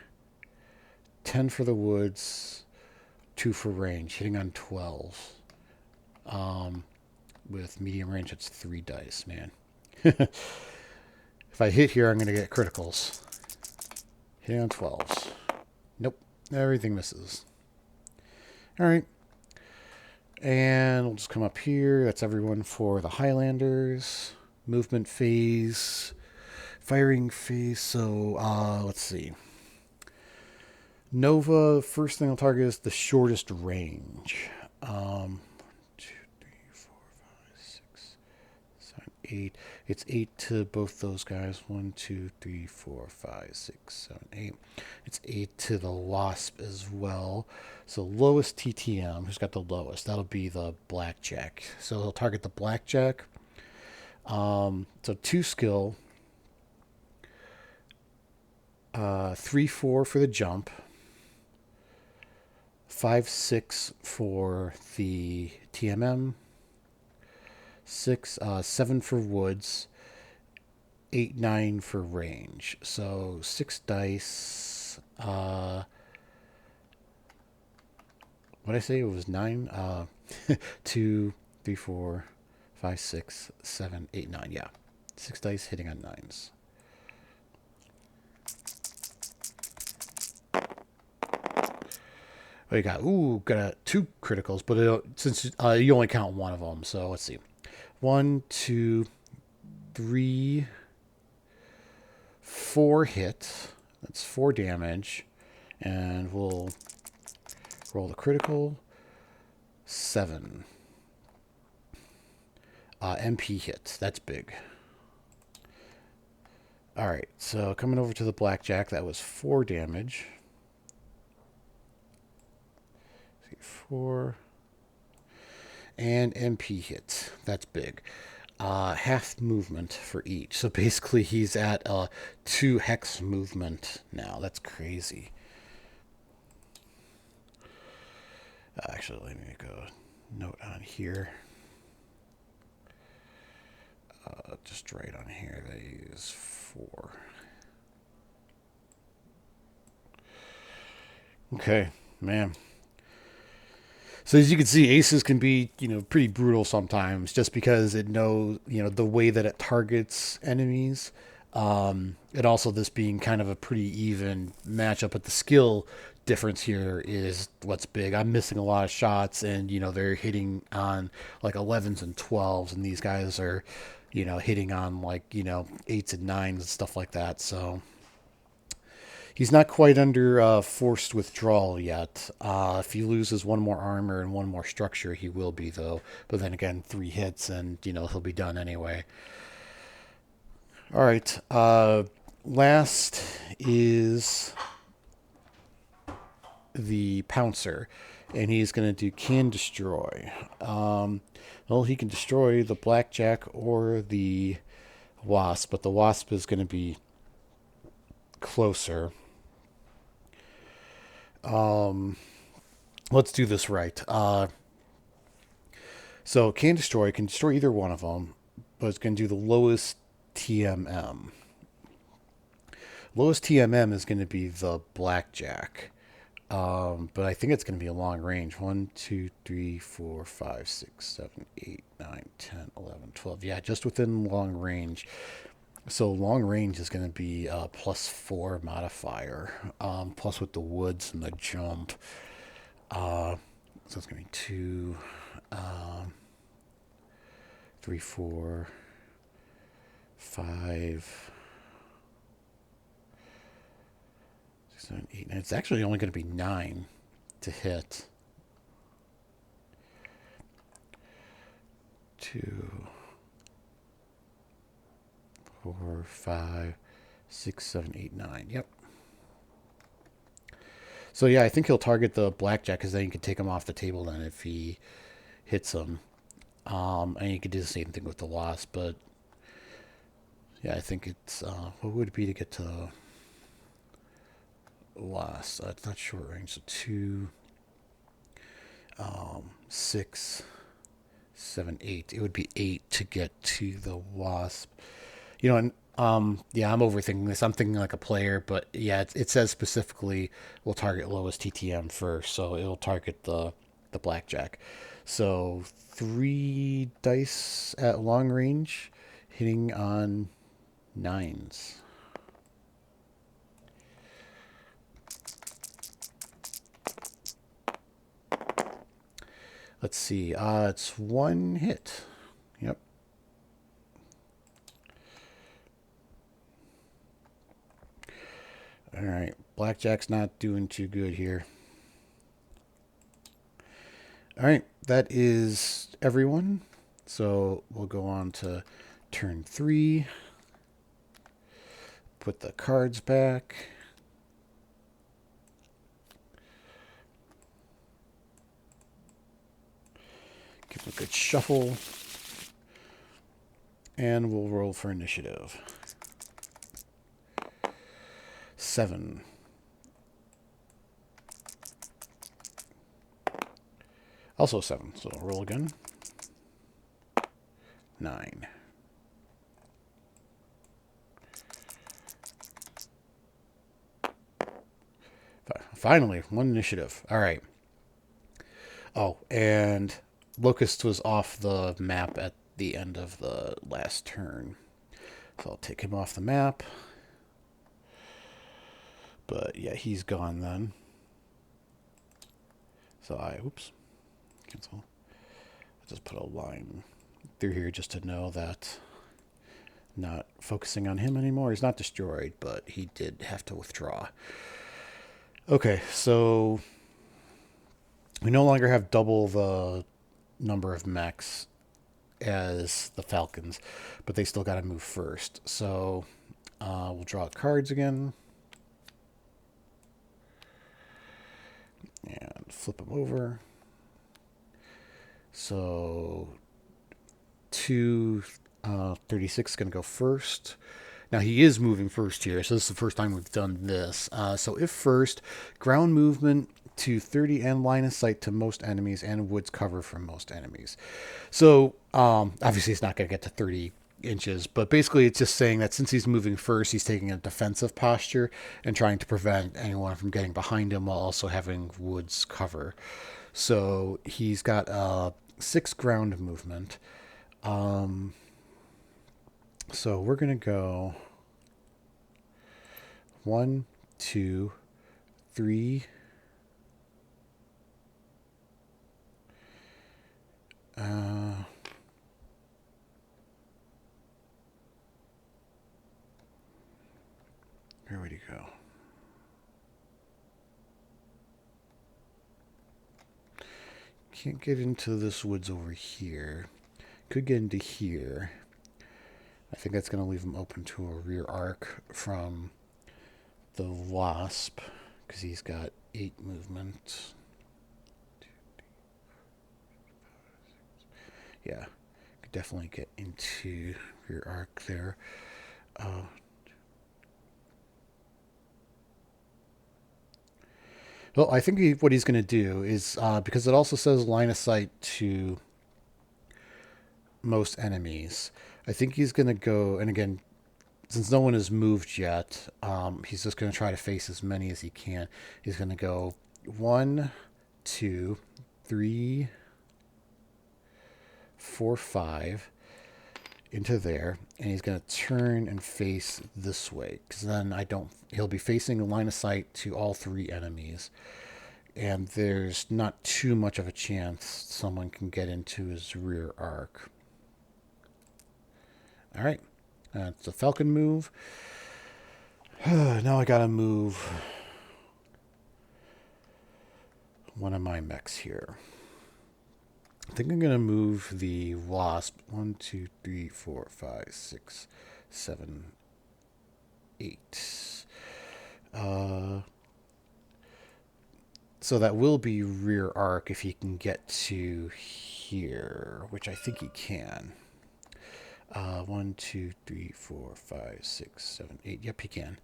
10 for the woods, 2 for range, hitting on 12. With medium range, it's 3 dice, man. If I hit here, I'm going to get criticals. Hitting on 12s. Nope, everything misses. All right. And we'll just come up here. That's everyone for the Highlanders. Movement phase. Firing phase. So, let's see. Nova, first thing I'll target is the shortest range. 2, 3, 4, 5, 6, 7, 8. It's 8 to both those guys. 1, 2, 3, 4, 5, 6, 7, 8. It's 8 to the Wasp as well. So lowest TTM, who's got the lowest? That'll be the Blackjack. So he'll target the Blackjack. So 2 skill. 3, 4 for the jump. 5, 6 for the TMM. 7 for woods. 8, 9 for range. So 6 dice. What did I say? It was 9. 2, 3, 4, 5, 6, 7, 8, 9. Yeah. 6 dice hitting on 9s. Oh, you got, got 2 criticals, but since you only count one of them, so let's see. 1, 2, 3, 4 hit. That's 4 damage. And we'll roll the critical. 7. MP hit. That's big. Alright, so coming over to the Blackjack, that was 4 damage. 4. And MP hit. That's big. Half movement for each. So basically he's at 2 hex movement now. That's crazy. Actually, let me make a note on here. Just right on here. That is 4. Okay, man. So as you can see, aces can be, pretty brutal sometimes, just because it knows, the way that it targets enemies. And also this being kind of a pretty even matchup, but the skill difference here is what's big. I'm missing a lot of shots, and they're hitting on like 11s and 12s, and these guys are, hitting on like 8s and 9s and stuff like that. So he's not quite under forced withdrawal yet. If he loses 1 more armor and 1 more structure, he will be, though. But then again, 3 hits and, he'll be done anyway. All right. Last is the Pouncer. And he's going to do Can Destroy. Well, he can destroy the Blackjack or the Wasp, but the Wasp is going to be closer. Let's do this right. So can destroy either one of them, but it's going to do the lowest TMM. Lowest TMM is going to be the Blackjack. But I think it's going to be a long range. 1, 2, 3, 4, 5, 6, 7, 8, 9, 10, 11, 12. Yeah, just within long range. So long range is going to be a +4 modifier, plus with the woods and the jump. So it's going to be 2, 3, 4, 5, 6, 7, 8, 9. It's actually only going to be 9 to hit. 2, 4, 5, 6, 7, 8, 9. Yep. So yeah, I think he'll target the blackjack because then you can take him off the table then if he hits him. And you could do the same thing with the wasp, but yeah, I think it's what would it be to get to the wasp? It's not short range, so 2, 6, 7, 8. It would be 8 to get to the wasp. You know, and yeah, I'm overthinking this. I'm thinking like a player, but yeah, it says specifically we'll target lowest TTM first, so it'll target the blackjack. So 3 dice at long range, hitting on 9s. Let's see. It's 1 hit. Yep. All right. Blackjack's not doing too good here. All right. That is everyone. So we'll go on to turn 3. Put the cards back. Give it a good shuffle. And we'll roll for initiative. 7. Also 7. So I'll roll again. 9. Finally, 1 initiative. All right. Oh, and Locust was off the map at the end of the last turn. So I'll take him off the map. But yeah, he's gone then. So oops, cancel. I'll just put a line through here just to know that not focusing on him anymore. He's not destroyed, but he did have to withdraw. Okay, so we no longer have double the number of mechs as the Falcons, but they still got to move first. So we'll draw cards again. And flip them over. So 236 is going to go first. Now he is moving first here, so this is the first time we've done this. So if first, ground movement to 30 and line of sight to most enemies and woods cover from most enemies. So obviously it's not going to get to 30 inches, but basically it's just saying that since he's moving first, he's taking a defensive posture and trying to prevent anyone from getting behind him while also having woods cover. So he's got 6 ground movement. So we're going to go 1, 2, 3. Where would he go? Can't get into this woods over here. Could get into here. I think that's going to leave him open to a rear arc from the wasp because he's got 8 movement. Yeah, could definitely get into rear arc there. Well, I think what he's going to do is, because it also says line of sight to most enemies, I think he's going to go, and again, since no one has moved yet, he's just going to try to face as many as he can. He's going to go 1, 2, 3, 4, 5 into there, and he's going to turn and face this way because then he'll be facing a line of sight to all 3 enemies, and there's not too much of a chance someone can get into his rear arc. All right, it's a Falcon move. Now I gotta move one of my mechs here. I think I'm going to move the Wasp 1, 2, 3, 4, 5, 6, 7, 8. So that will be rear arc if he can get to here, which I think he can. 1, 2, 3, 4, 5, 6, 7, 8. Yep, he can.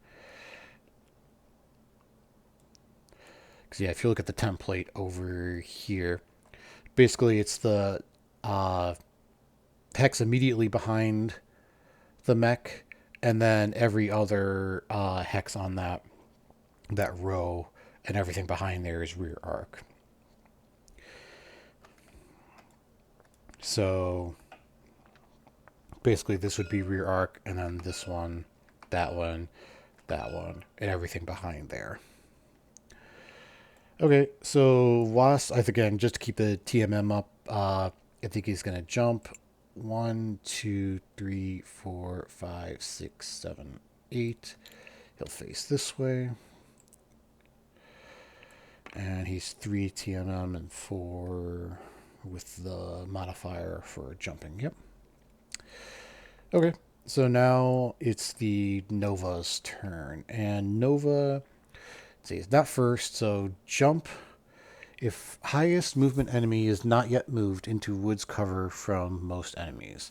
Because, yeah, if you look at the template over here, basically it's the hex immediately behind the mech, and then every other hex on that row and everything behind there is rear arc. So basically this would be rear arc, and then this one, that one, and everything behind there. Okay, so Wasp, again, just to keep the TMM up, I think he's going to jump 1, 2, 3, 4, 5, 6, 7, 8. He'll face this way. And he's 3 TMM and 4 with the modifier for jumping. Yep. Okay, so now it's the Nova's turn. And Nova, let's see, it's not first, so jump if highest movement enemy is not yet moved into woods cover from most enemies.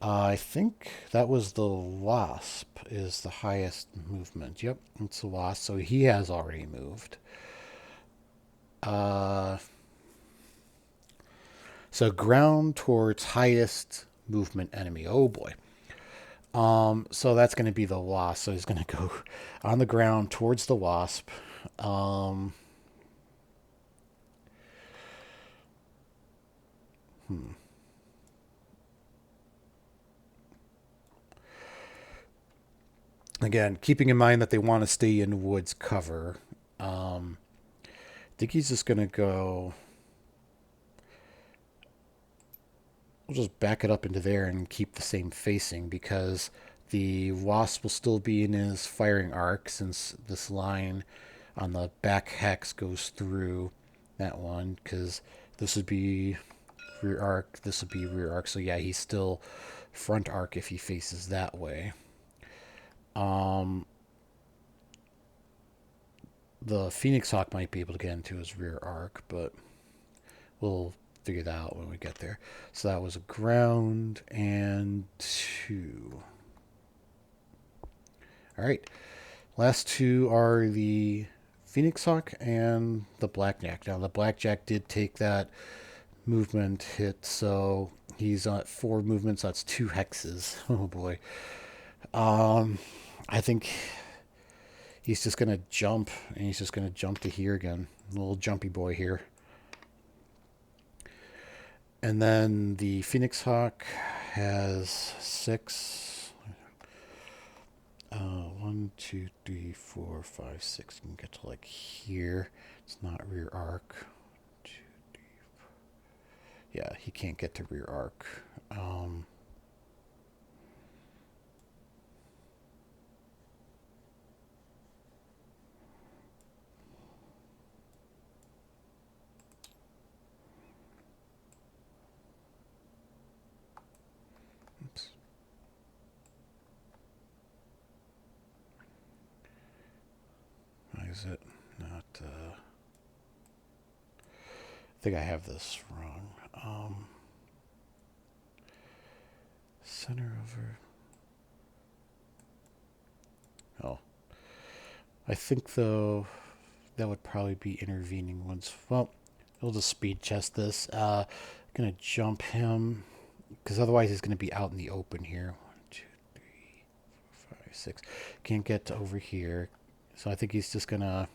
I think that was the Wasp is the highest movement. Yep, it's the Wasp, so he has already moved. So ground towards highest movement enemy. Oh boy. So that's going to be the Wasp. So he's going to go on the ground towards the Wasp. Again, keeping in mind that they want to stay in woods cover. I think he's just going to go. We'll just back it up into there and keep the same facing, because the Wasp will still be in his firing arc, since this line on the back hex goes through that one, because this would be rear arc, this would be rear arc. So yeah, he's still front arc if he faces that way. The Phoenix Hawk might be able to get into his rear arc, but we'll figure that out when we get there. So that was a ground and 2. All right. Last 2 are the Phoenix Hawk and the Blackjack. Now, the Blackjack did take that movement hit, so he's at 4 movements. That's 2 hexes. Oh, boy. I think he's just going to jump, and he's just going to jump to here again. Little jumpy boy here. And then the Phoenix Hawk has 6. 1, 2, 3, 4, 5, 6. You can get to like here. It's not rear arc. 2, 3, 4. Yeah, he can't get to rear arc. Oops. Why is it not? I think I have this wrong. Center over. Oh. I think, though, that would probably be intervening ones. Well, we'll just speed chest this. Gonna jump him, because otherwise he's gonna be out in the open here. 1, 2, 3, 4, 5, 6. Can't get to over here. So I think he's just gonna.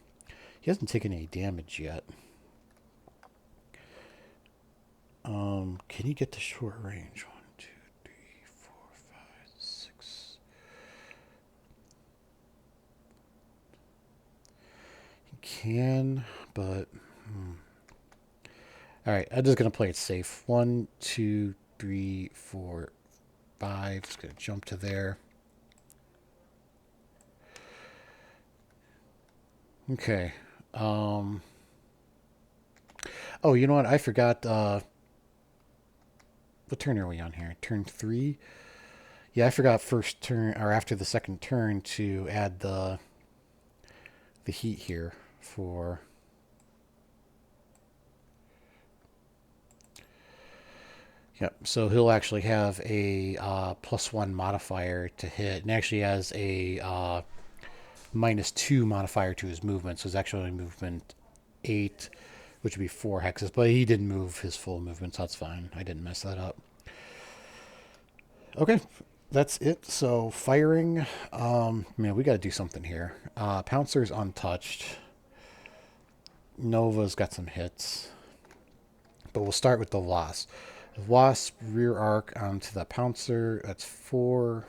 He hasn't taken any damage yet. Can he get to short range? 1, 2, 3, 4, 5, 6. He can, but. Alright, I'm just going to play it safe. 1, 2, 3, 4, 5. Just going to jump to there. Okay. Oh, you know what? I forgot. What turn are we on here? Turn 3? Yeah, I forgot first turn, or after the second turn, to add the heat here for... Yep, so he'll actually have a +1 modifier to hit, and actually has a -2 modifier to his movement, so his actual movement 8, which would be 4 hexes, but he didn't move his full movement, so that's fine. I didn't mess that up. Okay, that's it. So firing, man, we got to do something here. Pouncer's untouched. Nova's got some hits, but we'll start with the Wasp. The Wasp rear arc onto the Pouncer. That's 4,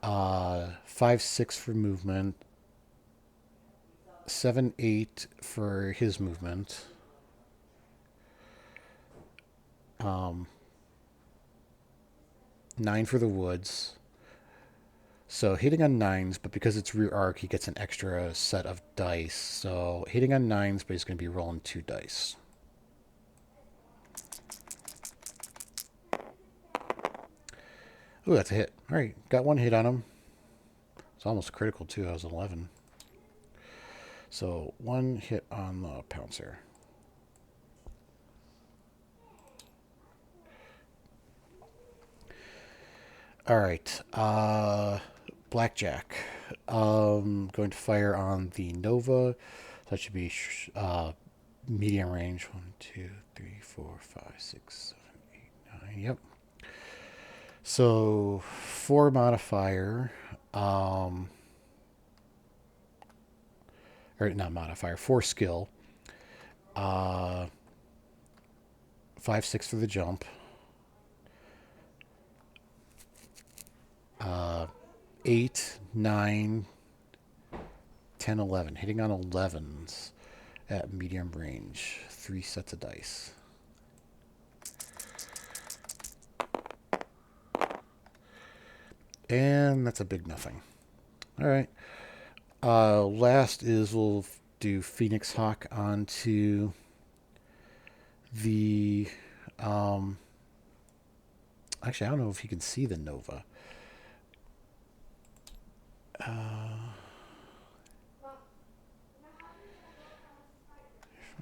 5, 6 for movement, 7, 8 for his movement. 9 for the woods. So hitting on 9s, but because it's rear arc, he gets an extra set of dice. So hitting on 9s, but he's going to be rolling 2 dice. Ooh, that's a hit. All right, got 1 hit on him. It's almost critical, too. I was 11. So 1 hit on the Pouncer. All right, Blackjack. Going to fire on the Nova. That should be medium range. 1, 2, 3, 4, 5, 6, 7, 8, 9. Yep. So 4 modifier. Or not modifier. 4 skill. 5, 6 for the jump. 8, 9, 10, 11. Hitting on 11s at medium range. 3 sets of dice. And that's a big nothing. All right. Last is we'll do Phoenix Hawk onto the... actually, I don't know if you can see the Nova.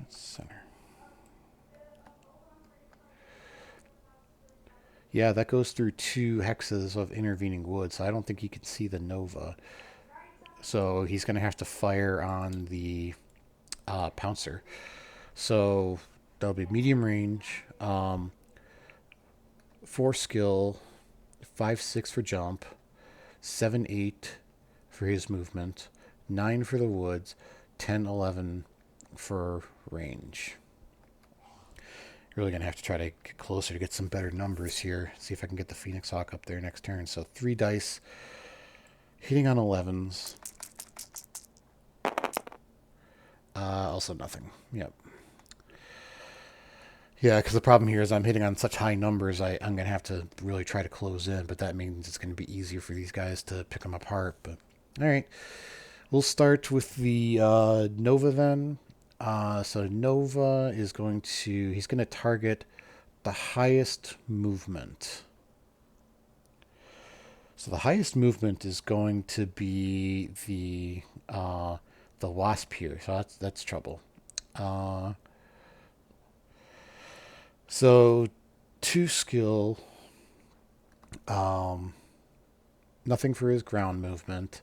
Center. Yeah, that goes through 2 hexes of intervening wood, so I don't think he can see the Nova. So he's going to have to fire on the Pouncer. So that'll be medium range, 4 skill, 5, 6 for jump, 7, 8 for his movement, 9 for the woods, 10, 11 for range. Really going to have to try to get closer to get some better numbers here. See if I can get the Phoenix Hawk up there next turn. So 3 dice, hitting on 11s. Also nothing. Yep. Yeah, because the problem here is I'm hitting on such high numbers, I'm going to have to really try to close in, but that means it's going to be easier for these guys to pick them apart. But all right, we'll start with the Nova then. So Nova is he's going to target the highest movement. So the highest movement is going to be the Wasp here. So that's trouble. So 2 skill, nothing for his ground movement,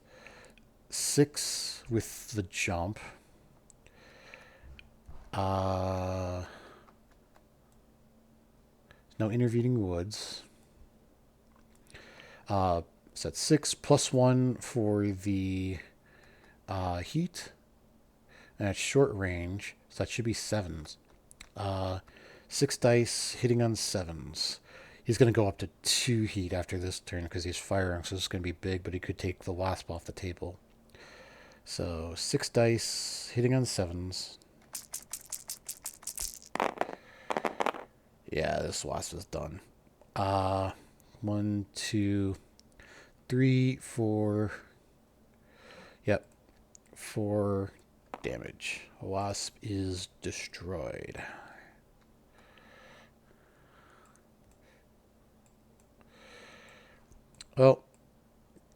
6 with the jump. No intervening woods. So that's 6 +1 for the heat. And it's short range, so that should be 7s. 6 dice, hitting on 7s. He's going to go up to 2 heat after this turn because he's firing, so it's going to be big, but he could take the Wasp off the table. So 6 dice, hitting on 7s. Yeah, this Wasp is done. 1, 2, 3, 4. Yep. 4, damage. Wasp is destroyed. Well,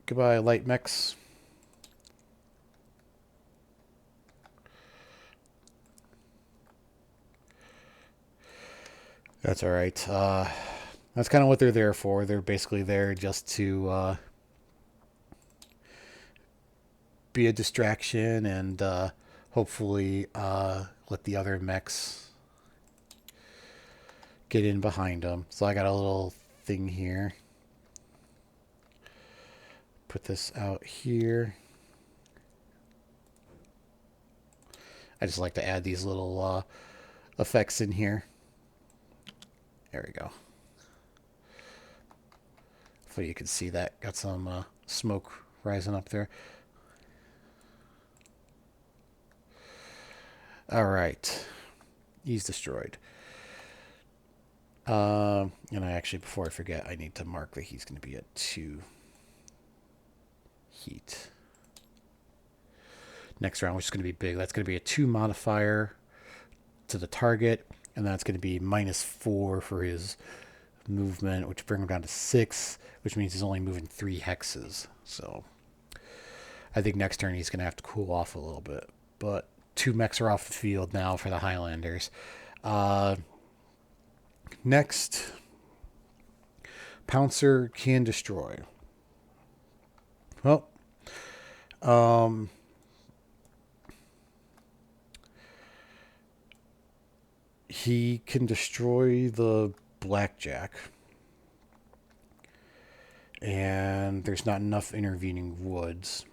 goodbye, light mechs. That's all right. That's kind of what they're there for. They're basically there just to be a distraction and hopefully let the other mechs get in behind them. So I got a little thing here. Put this out here. I just like to add these little effects in here. There we go. So you can see that. Got some smoke rising up there. Alright. He's destroyed. And I actually, before I forget, I need to mark that he's going to be at 2 heat. Next round, which is going to be big. That's going to be a 2 modifier to the target. And that's going to be -4 for his movement, which brings him down to 6, which means he's only moving 3 hexes. So I think next turn he's going to have to cool off a little bit. But 2 mechs are off the field now for the Highlanders. Next, Pouncer can destroy. Well, he can destroy the blackjack. And there's not enough intervening woods.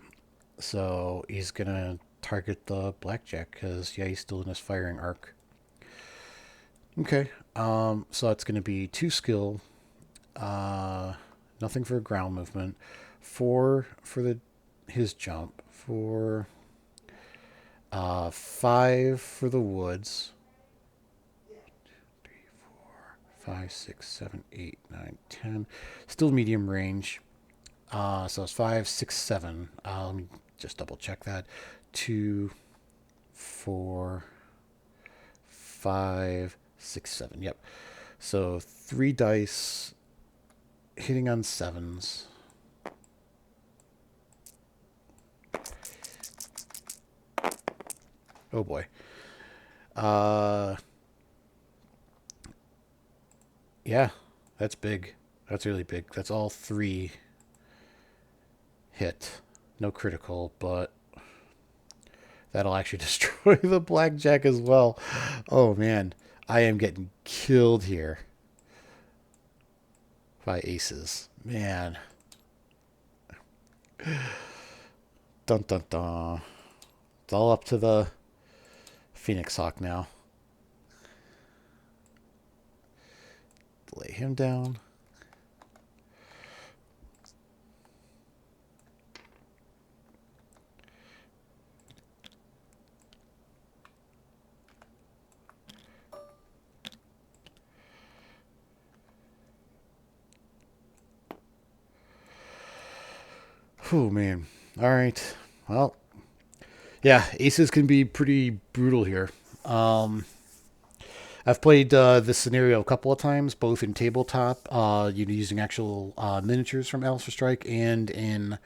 So he's going to target the blackjack because, yeah, he's still in his firing arc. Okay, so it's going to be 2 skill, nothing for ground movement, 4 for his jump, 5 for the woods. 3, 4, 5, 6, 7, 8, 9, 10. Still medium range. So it's 5, 6, 7. Let me just double check that. 2, 4, 5, 6, 7. Yep. So 3 dice hitting on 7s. Oh boy. Yeah, that's big. That's really big. That's all 3 hit. No critical, but that'll actually destroy the blackjack as well. Oh man, I am getting killed here by aces. Man. Dun dun dun. It's all up to the Phoenix Hawk now. Lay him down. Oh man. All right. Well, yeah, aces can be pretty brutal here. I've played this scenario a couple of times, both in tabletop, using actual miniatures from Alpha Strike, and in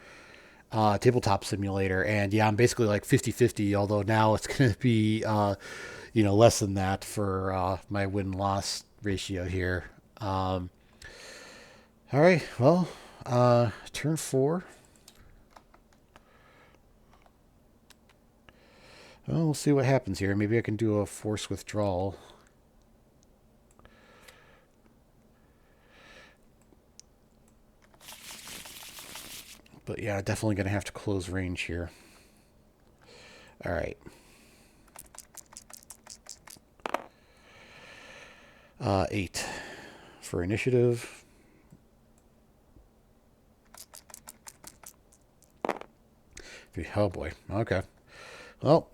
Tabletop Simulator. And yeah, I'm basically like 50-50, although now it's going to be, less than that for my win-loss ratio here. All right, well, turn 4. Well, we'll see what happens here. Maybe I can do a force withdrawal. But yeah, definitely going to have to close range here. All right. 8 for initiative. Oh boy. Okay. Well.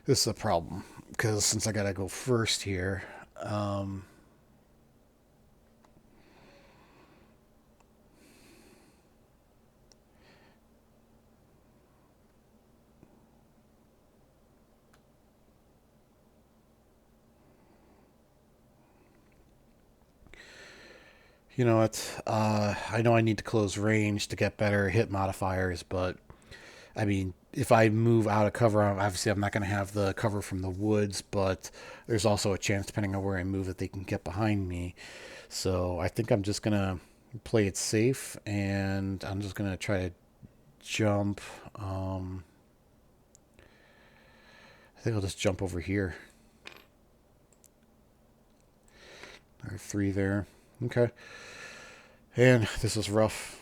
This is a problem, because since I gotta go first here, You know what? I know I need to close range to get better hit modifiers, but I mean, if I move out of cover, obviously I'm not going to have the cover from the woods, but there's also a chance, depending on where I move, that they can get behind me. So I think I'm just going to play it safe, and I'm just going to try to jump. I think I'll just jump over here. There are 3 there. Okay. And this is rough.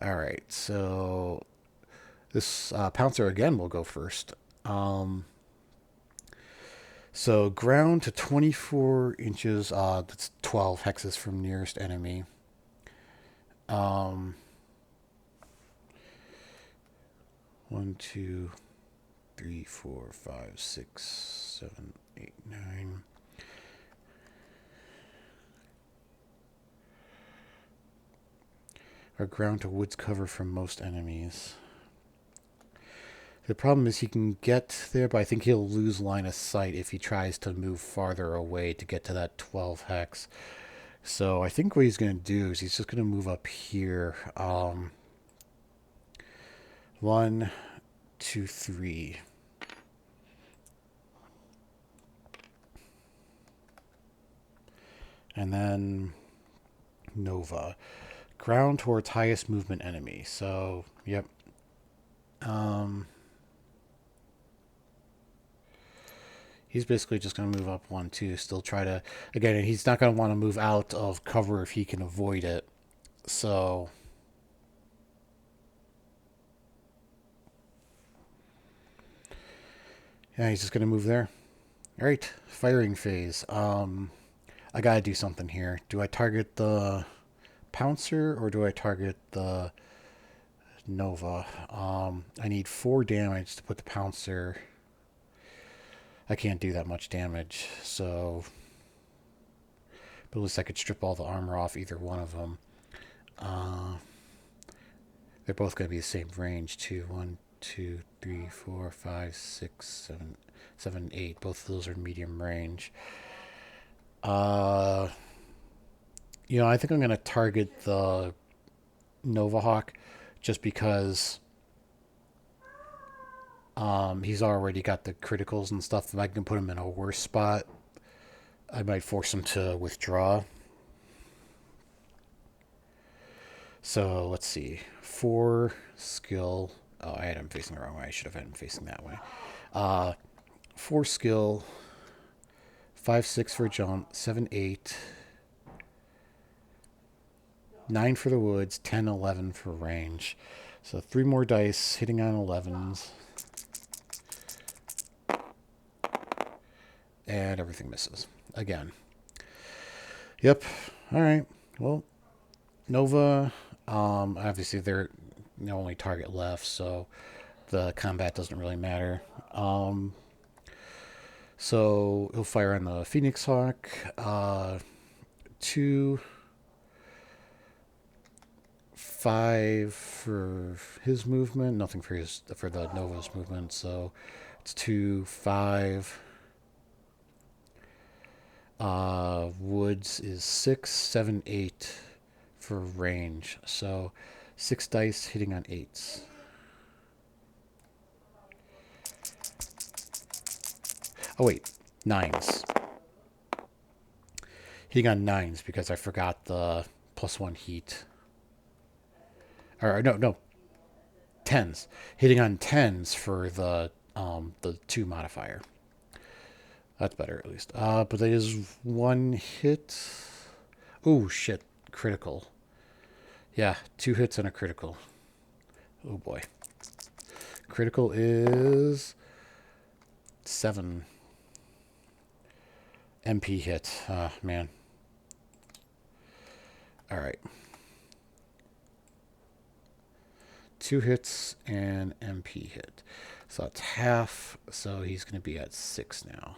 All right, so this Pouncer again will go first. So ground to 24 inches, that's 12 hexes from nearest enemy. 1, 2, 3, 4, 5, 6, 7, 8, 9. Or ground to woods cover from most enemies. The problem is he can get there, but I think he'll lose line of sight if he tries to move farther away to get to that 12 hex. So I think what he's going to do is he's just going to move up here. 1, 2, 3. And then Nova. Ground towards highest movement enemy. So, yep. He's basically just going to move up 1, 2. Still try to... Again, he's not going to want to move out of cover if he can avoid it. So... Yeah, he's just going to move there. All right, firing phase. I got to do something here. Do I target the Pouncer or do I target the Nova? I need 4 damage to put the Pouncer. I can't do that much damage, so... But at least I could strip all the armor off either one of them. They're both going to be the same range, too. 1, 2, 3, 4, 5, 6, 7, 7, 8. Both of those are medium range. I think I'm going to target the Nova Hawk just because he's already got the criticals and stuff. If I can put him in a worse spot, I might force him to withdraw. So let's see. 4 skill. Oh, I had him facing the wrong way. I should have had him facing that way. 4 skill. 5, 6 for jump. 7, 8. 9 for the woods. 10, 11 for range. So 3 more dice hitting on 11s. And everything misses. Again. Yep. All right. Well, Nova, obviously they're the only target left, so the combat doesn't really matter. So he'll fire on the Phoenix Hawk. 2, 5 for his movement. Nothing for the Nova's movement. So it's 2, 5. Woods is 6, 7, 8 for range. So 6 dice hitting on 8s. Oh wait, 9s. Hitting on 9s because I forgot the +1 heat. Or no, 10s. Hitting on 10s for the 2 modifier. That's better at least. But that is 1 hit. Oh shit, critical. Yeah, 2 hits and a critical. Oh boy. Critical is 7. MP hit. Man. Alright. 2 hits and MP hit. So that's half. So he's going to be at 6 now.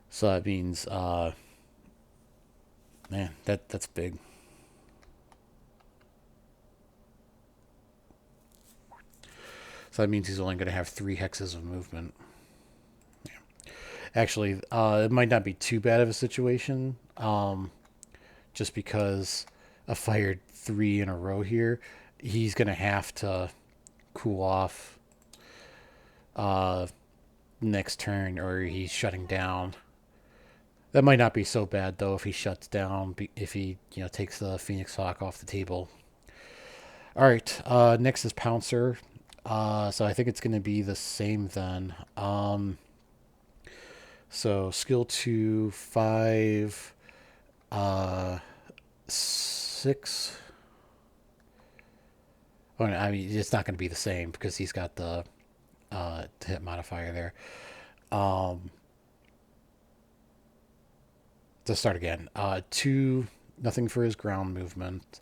So that means, man, that's big. So that means he's only going to have 3 hexes of movement. Actually, it might not be too bad of a situation, just because I fired 3 in a row here. He's going to have to cool off next turn, or he's shutting down. That might not be so bad, though, if he shuts down, if he takes the Phoenix Hawk off the table. All right, next is Pouncer. So I think it's going to be the same then. So skill 2, 5, 6. Oh, I mean, it's not going to be the same because he's got the hit modifier there. To start again. 2, nothing for his ground movement.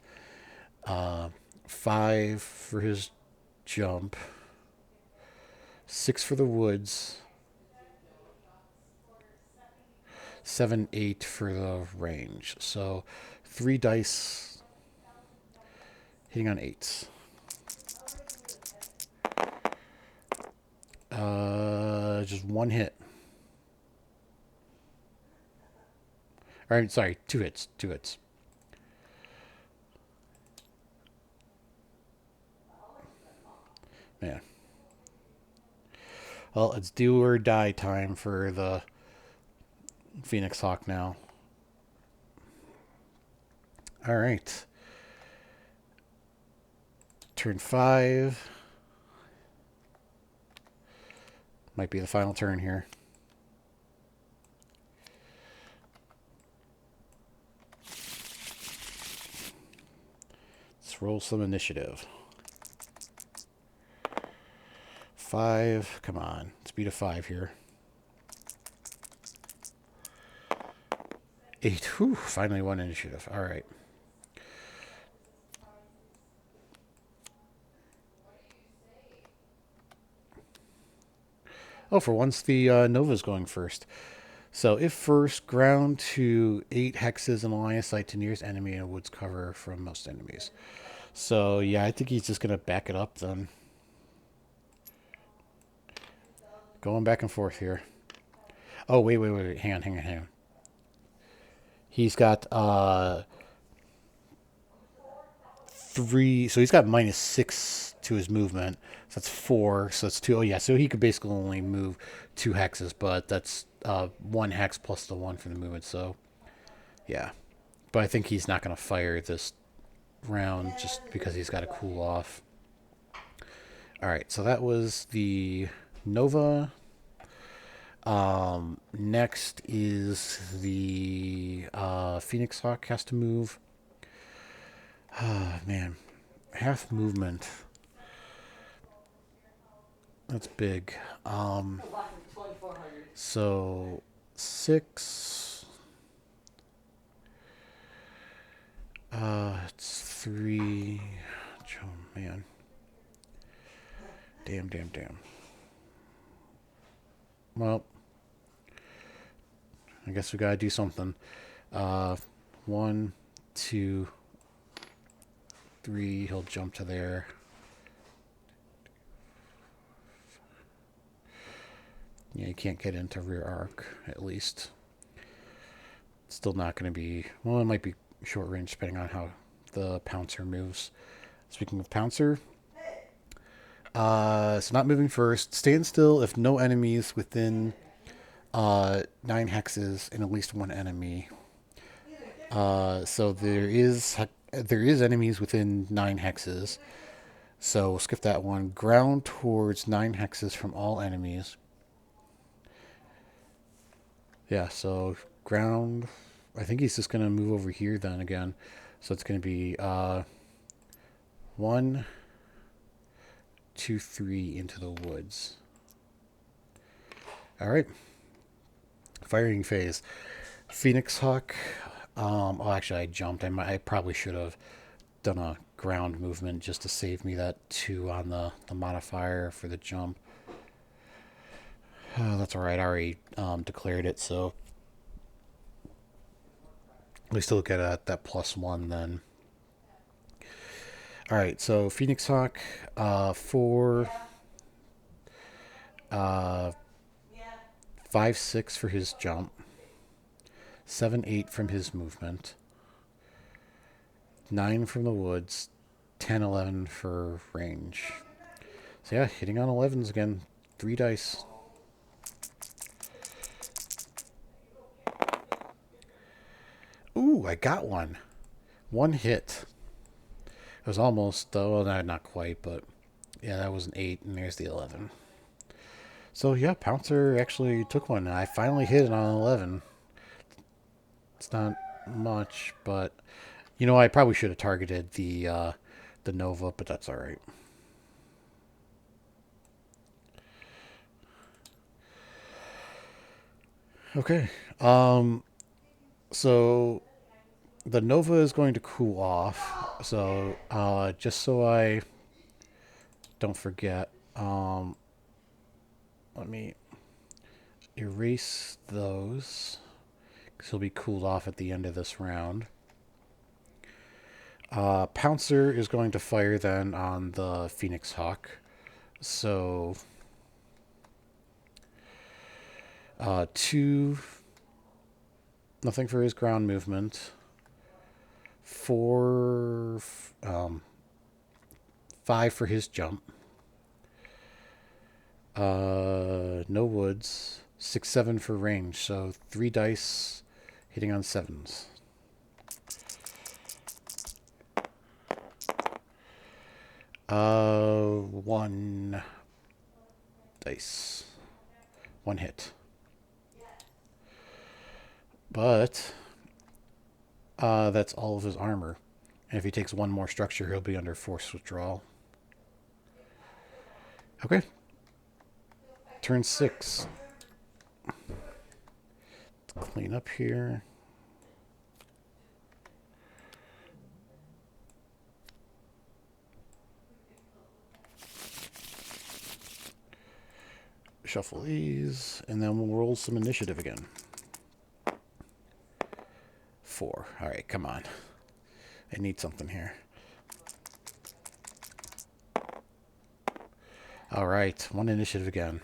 5 for his jump. 6 for the woods. 7, 8 for the range. So 3 dice hitting on 8s. Just 1 hit. Or, sorry, 2 hits. 2 hits. Man. Well, it's do or die time for the Phoenix Hawk now. All right. Turn 5. Might be the final turn here. Let's roll some initiative. 5. Come on. Speed of 5 here. 8. Whew, finally 1 initiative. All right. Oh, for once the Nova's going first. So if first, ground to 8 hexes in a line of sight to nearest enemy and woods cover from most enemies. So yeah, I think he's just going to back it up then. Going back and forth here. Oh, wait. Hang on. He's got 3. So he's got -6 to his movement. So that's 4. So that's 2. Oh, yeah. So he could basically only move 2 hexes, but that's 1 hex plus the 1 for the movement. So, yeah. But I think he's not going to fire this round just because he's got to cool off. All right. So that was the Nova. Next is the Phoenix Hawk has to move. Man, half movement. That's big. So 6. It's 3. Oh man. Damn. Well, I guess we gotta do something. 1, 2, 3. He'll jump to there. Yeah, you can't get into rear arc, at least. It's still not going to be... Well, it might be short range, depending on how the Pouncer moves. Speaking of Pouncer... so not moving first. Stand still if no enemies within 9 hexes and at least 1 enemy. So there is enemies within 9 hexes. So we'll skip that one. Ground towards 9 hexes from all enemies. Yeah, so ground. I think he's just going to move over here then again. So it's going to be 1, 2, 3 into the woods. All right. Firing phase. Phoenix Hawk. Oh, actually, I jumped. I probably should have done a ground movement just to save me that 2 on the modifier for the jump. That's all right. I already declared it, so we still get that +1 then. All right, so Phoenix Hawk, 4, Uh, 5-6 for his jump. 7-8 from his movement. 9 from the woods. 10-11 for range. So yeah, hitting on 11s again. 3 dice. Ooh, I got one. One hit. It was almost, though, well, not quite, but yeah, that was an 8, and there's the 11. So yeah, Pouncer actually took one. I finally hit it on an 11. It's not much, but you know, I probably should have targeted the Nova, but that's all right. Okay. So the Nova is going to cool off. So just so I don't forget, let me erase those because he'll be cooled off at the end of this round. Pouncer is going to fire then on the Phoenix Hawk. So 2, nothing for his ground movement. 4, 5 for his jump. No woods. 6-7 for range. So 3 dice hitting on 7s. One dice. 1 hit. But that's all of his armor. And if he takes 1 more structure, he'll be under force withdrawal. Okay. Turn 6. Let's clean up here. Shuffle these, and then we'll roll some initiative again. 4. All right, come on. I need something here. All right, 1 initiative again.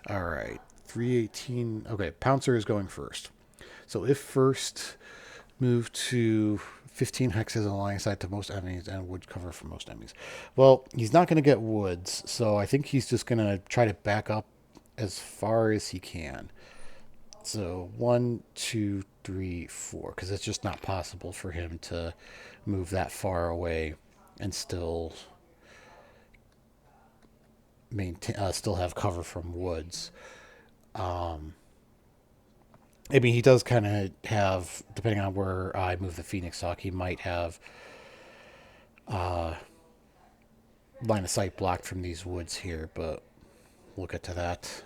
All right, 318. Okay, Pouncer is going first. So if first, move to 15 hexes and line of sight to most enemies and wood cover for most enemies. Well, he's not going to get woods, so I think he's just going to try to back up as far as he can. So 1, 2, 3, 4, because it's just not possible for him to move that far away and still maintain, still have cover from woods. I mean, he does kind of have, depending on where I move the Phoenix Hawk, he might have line of sight blocked from these woods here, but we'll get to that.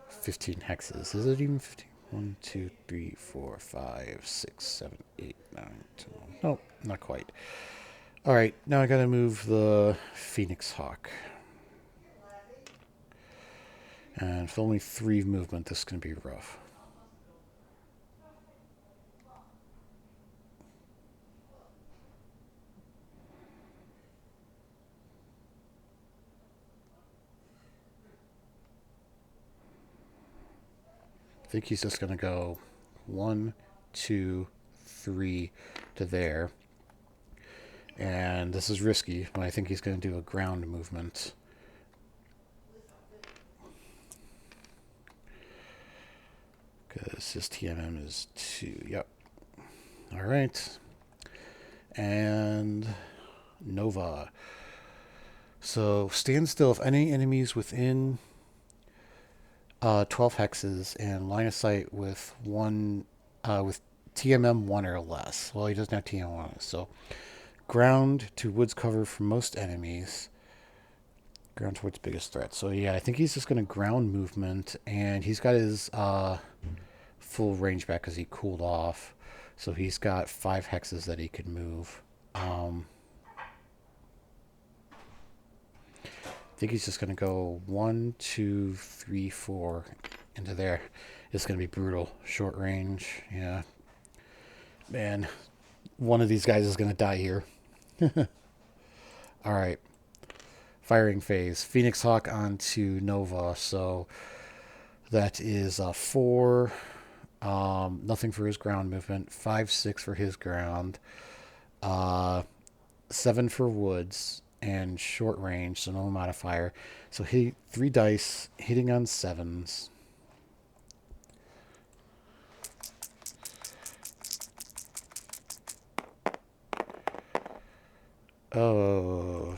15 hexes. Is it even 15? 1, 2, 3, 4, 5, 6, 7, 8, 9, 10. Nope, not quite. All right, now I gotta move the Phoenix Hawk. And with only 3 movement, this is gonna be rough. I think he's just gonna go 1, 2, 3 to there. And this is risky, but I think he's going to do a ground movement. Because his TMM is 2. Yep. All right. And Nova. So stand still if any enemies within 12 hexes and line of sight with with TMM 1 or less. Well, he doesn't have TMM 1, so ground to woods cover for most enemies. Ground towards biggest threat. So yeah, I think he's just going to ground movement, and he's got his full range back because he cooled off. So he's got 5 hexes that he could move. I think he's just going to go 1, 2, 3, 4 into there. It's going to be brutal. Short range, yeah. Man, one of these guys is going to die here. All right. Firing phase. Phoenix Hawk onto Nova. So that is 4. Nothing for his ground movement. 5, 6 for his ground. 7 for woods and short range, so no modifier. So hit 3 dice, hitting on 7s. Oh,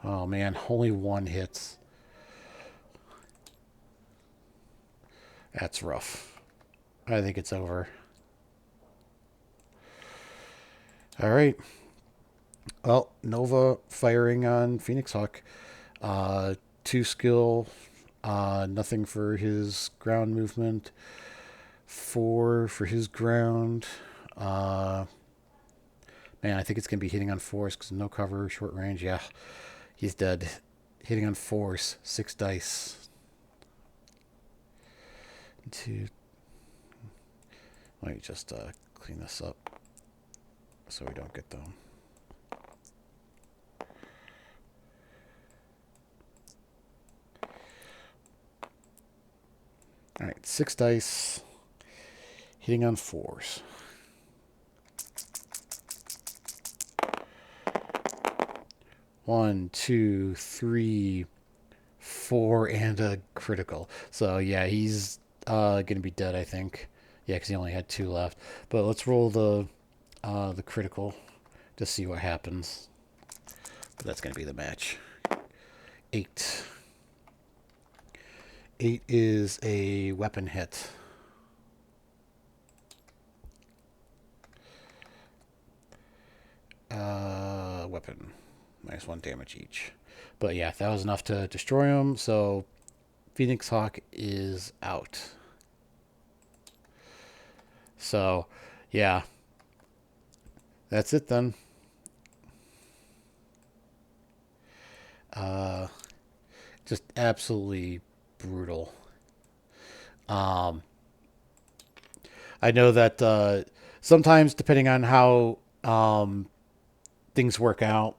oh man, only 1 hits. That's rough. I think it's over. All right. Well, Nova firing on Phoenix Hawk. 2 skill, nothing for his ground movement. 4 for his ground. Man, I think it's going to be hitting on 4s because no cover, short range. Yeah, he's dead. Hitting on 4s, 6 dice. 2. Let me just clean this up so we don't get them. All right, 6 dice, hitting on 4s. One, 2, 3, 4, and a critical. So yeah, he's gonna be dead, I think. Yeah, because he only had 2 left. But let's roll the critical to see what happens. But that's gonna be the match. 8. 8 is a weapon hit. Weapon. -1 damage each. But yeah, that was enough to destroy him, so Phoenix Hawk is out. So, yeah. That's it then. Just absolutely brutal. I know that sometimes, depending on how things work out,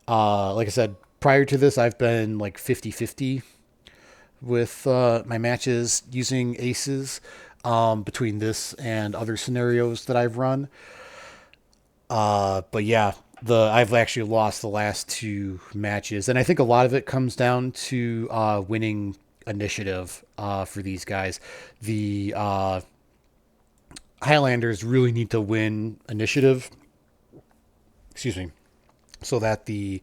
like I said, prior to this, I've been like 50-50 with my matches using aces between this and other scenarios that I've run. But yeah, I've actually lost the last 2 matches, and I think a lot of it comes down to winning initiative for these guys. The Highlanders really need to win initiative. Excuse me. So that the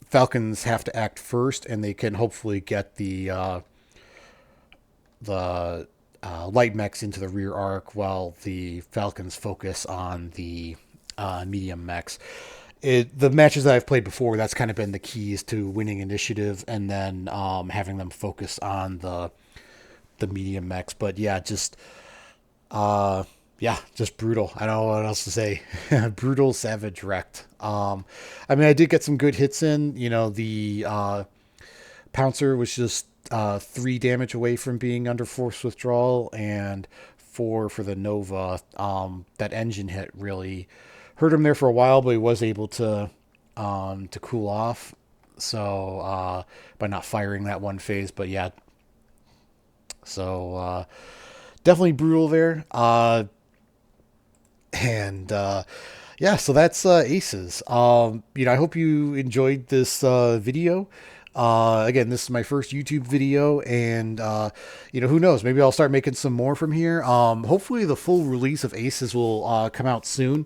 Falcons have to act first, and they can hopefully get the light mechs into the rear arc while the Falcons focus on the medium mechs. The matches that I've played before, that's kind of been the keys to winning initiative, and then having them focus on the medium mechs. But yeah, just brutal. I don't know what else to say. Brutal, savage, wrecked. I mean, I did get some good hits in. You know, the Pouncer was just 3 damage away from being under force withdrawal, and 4 for the Nova. That engine hit really hurt him there for a while, but he was able to cool off. So by not firing that one phase, but yeah. So definitely brutal there. And yeah, so that's Aces. I hope you enjoyed this video. Again, this is my first YouTube video, and who knows? Maybe I'll start making some more from here. Hopefully, the full release of Aces will come out soon.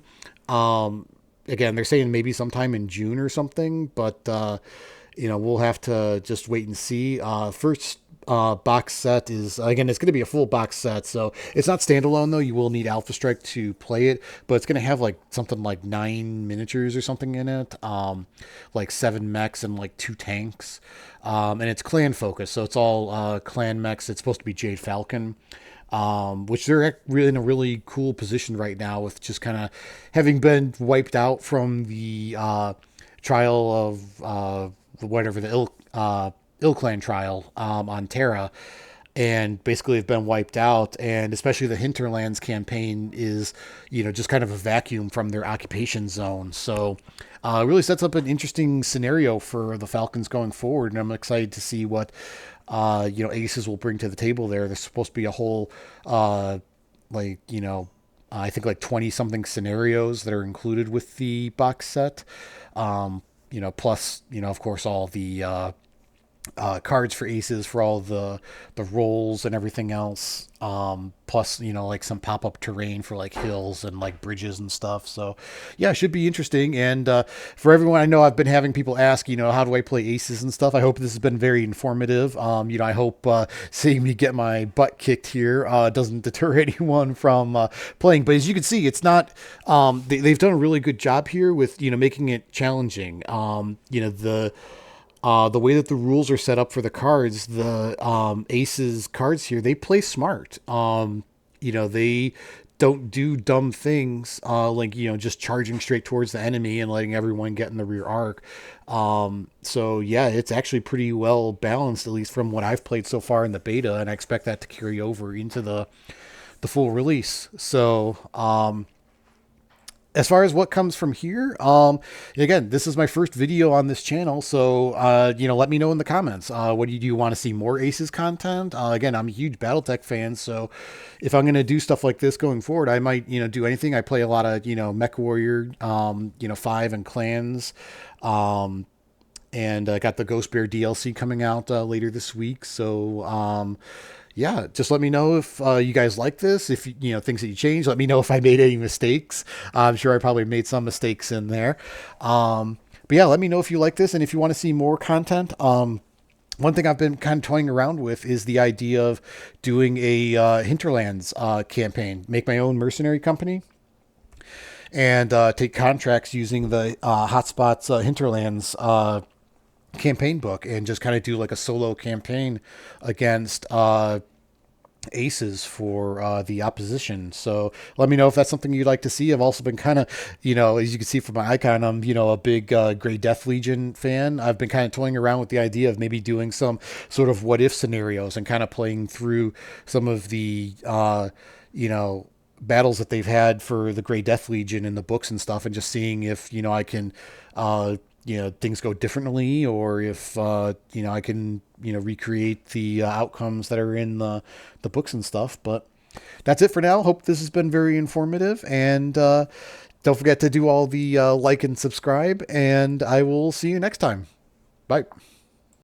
Again, they're saying maybe sometime in June or something, but we'll have to just wait and see. First box set is, again, it's going to be a full box set, so it's not standalone though. You will need Alpha Strike to play it, but it's going to have like something like 9 miniatures or something in it, like 7 mechs and like 2 tanks, and it's clan focused, so it's all clan mechs. It's supposed to be Jade Falcon, which they're really in a really cool position right now, with just kind of having been wiped out from the trial of whatever the Ill Clan trial on Terra. and basically have been wiped out. And especially the Hinterlands campaign is, just kind of a vacuum from their occupation zone. So it really sets up an interesting scenario for the Falcons going forward. And I'm excited to see what, Aces will bring to the table there. There's supposed to be a whole, like, I think like 20 something scenarios that are included with the box set. Plus, of course, all the, cards for Aces for all the rolls and everything else. Plus, like some pop up terrain for like hills and like bridges and stuff. So, yeah, it should be interesting. And for everyone, I know I've been having people ask, how do I play Aces and stuff. I hope this has been very informative. I hope seeing me get my butt kicked here doesn't deter anyone from playing. But as you can see, it's not. They've done a really good job here with making it challenging. The way that the rules are set up for the cards, the Aces cards here, they play smart. They don't do dumb things like, just charging straight towards the enemy and letting everyone get in the rear arc. So, yeah, it's actually pretty well balanced, at least from what I've played so far in the beta, and I expect that to carry over into the full release. So, as far as what comes from here, again, this is my first video on this channel, so let me know in the comments. What do you want to see more Aces content? Again, I'm a huge Battletech fan, so if I'm gonna do stuff like this going forward, I might do anything. I play a lot of Mech Warrior, 5 and Clans. And got the Ghost Bear DLC coming out later this week, so yeah, just let me know if you guys like this. If things that you change, let me know if I made any mistakes. I'm sure I probably made some mistakes in there. But yeah, let me know if you like this and if you want to see more content. One thing I've been kind of toying around with is the idea of doing a Hinterlands campaign, make my own mercenary company, and take contracts using the Hotspots Hinterlands campaign book, and just kind of do like a solo campaign against Aces for the opposition. So let me know if that's something you'd like to see. I've also been kind of, as you can see from my icon, I'm, a big Grey Death Legion fan. I've been kind of toying around with the idea of maybe doing some sort of what if scenarios and kind of playing through some of the, battles that they've had for the Grey Death Legion in the books and stuff, and just seeing if, I can, things go differently, or if, I can, recreate the outcomes that are in the books and stuff. But that's it for now. Hope this has been very informative, and don't forget to do all the like and subscribe, and I will see you next time. Bye.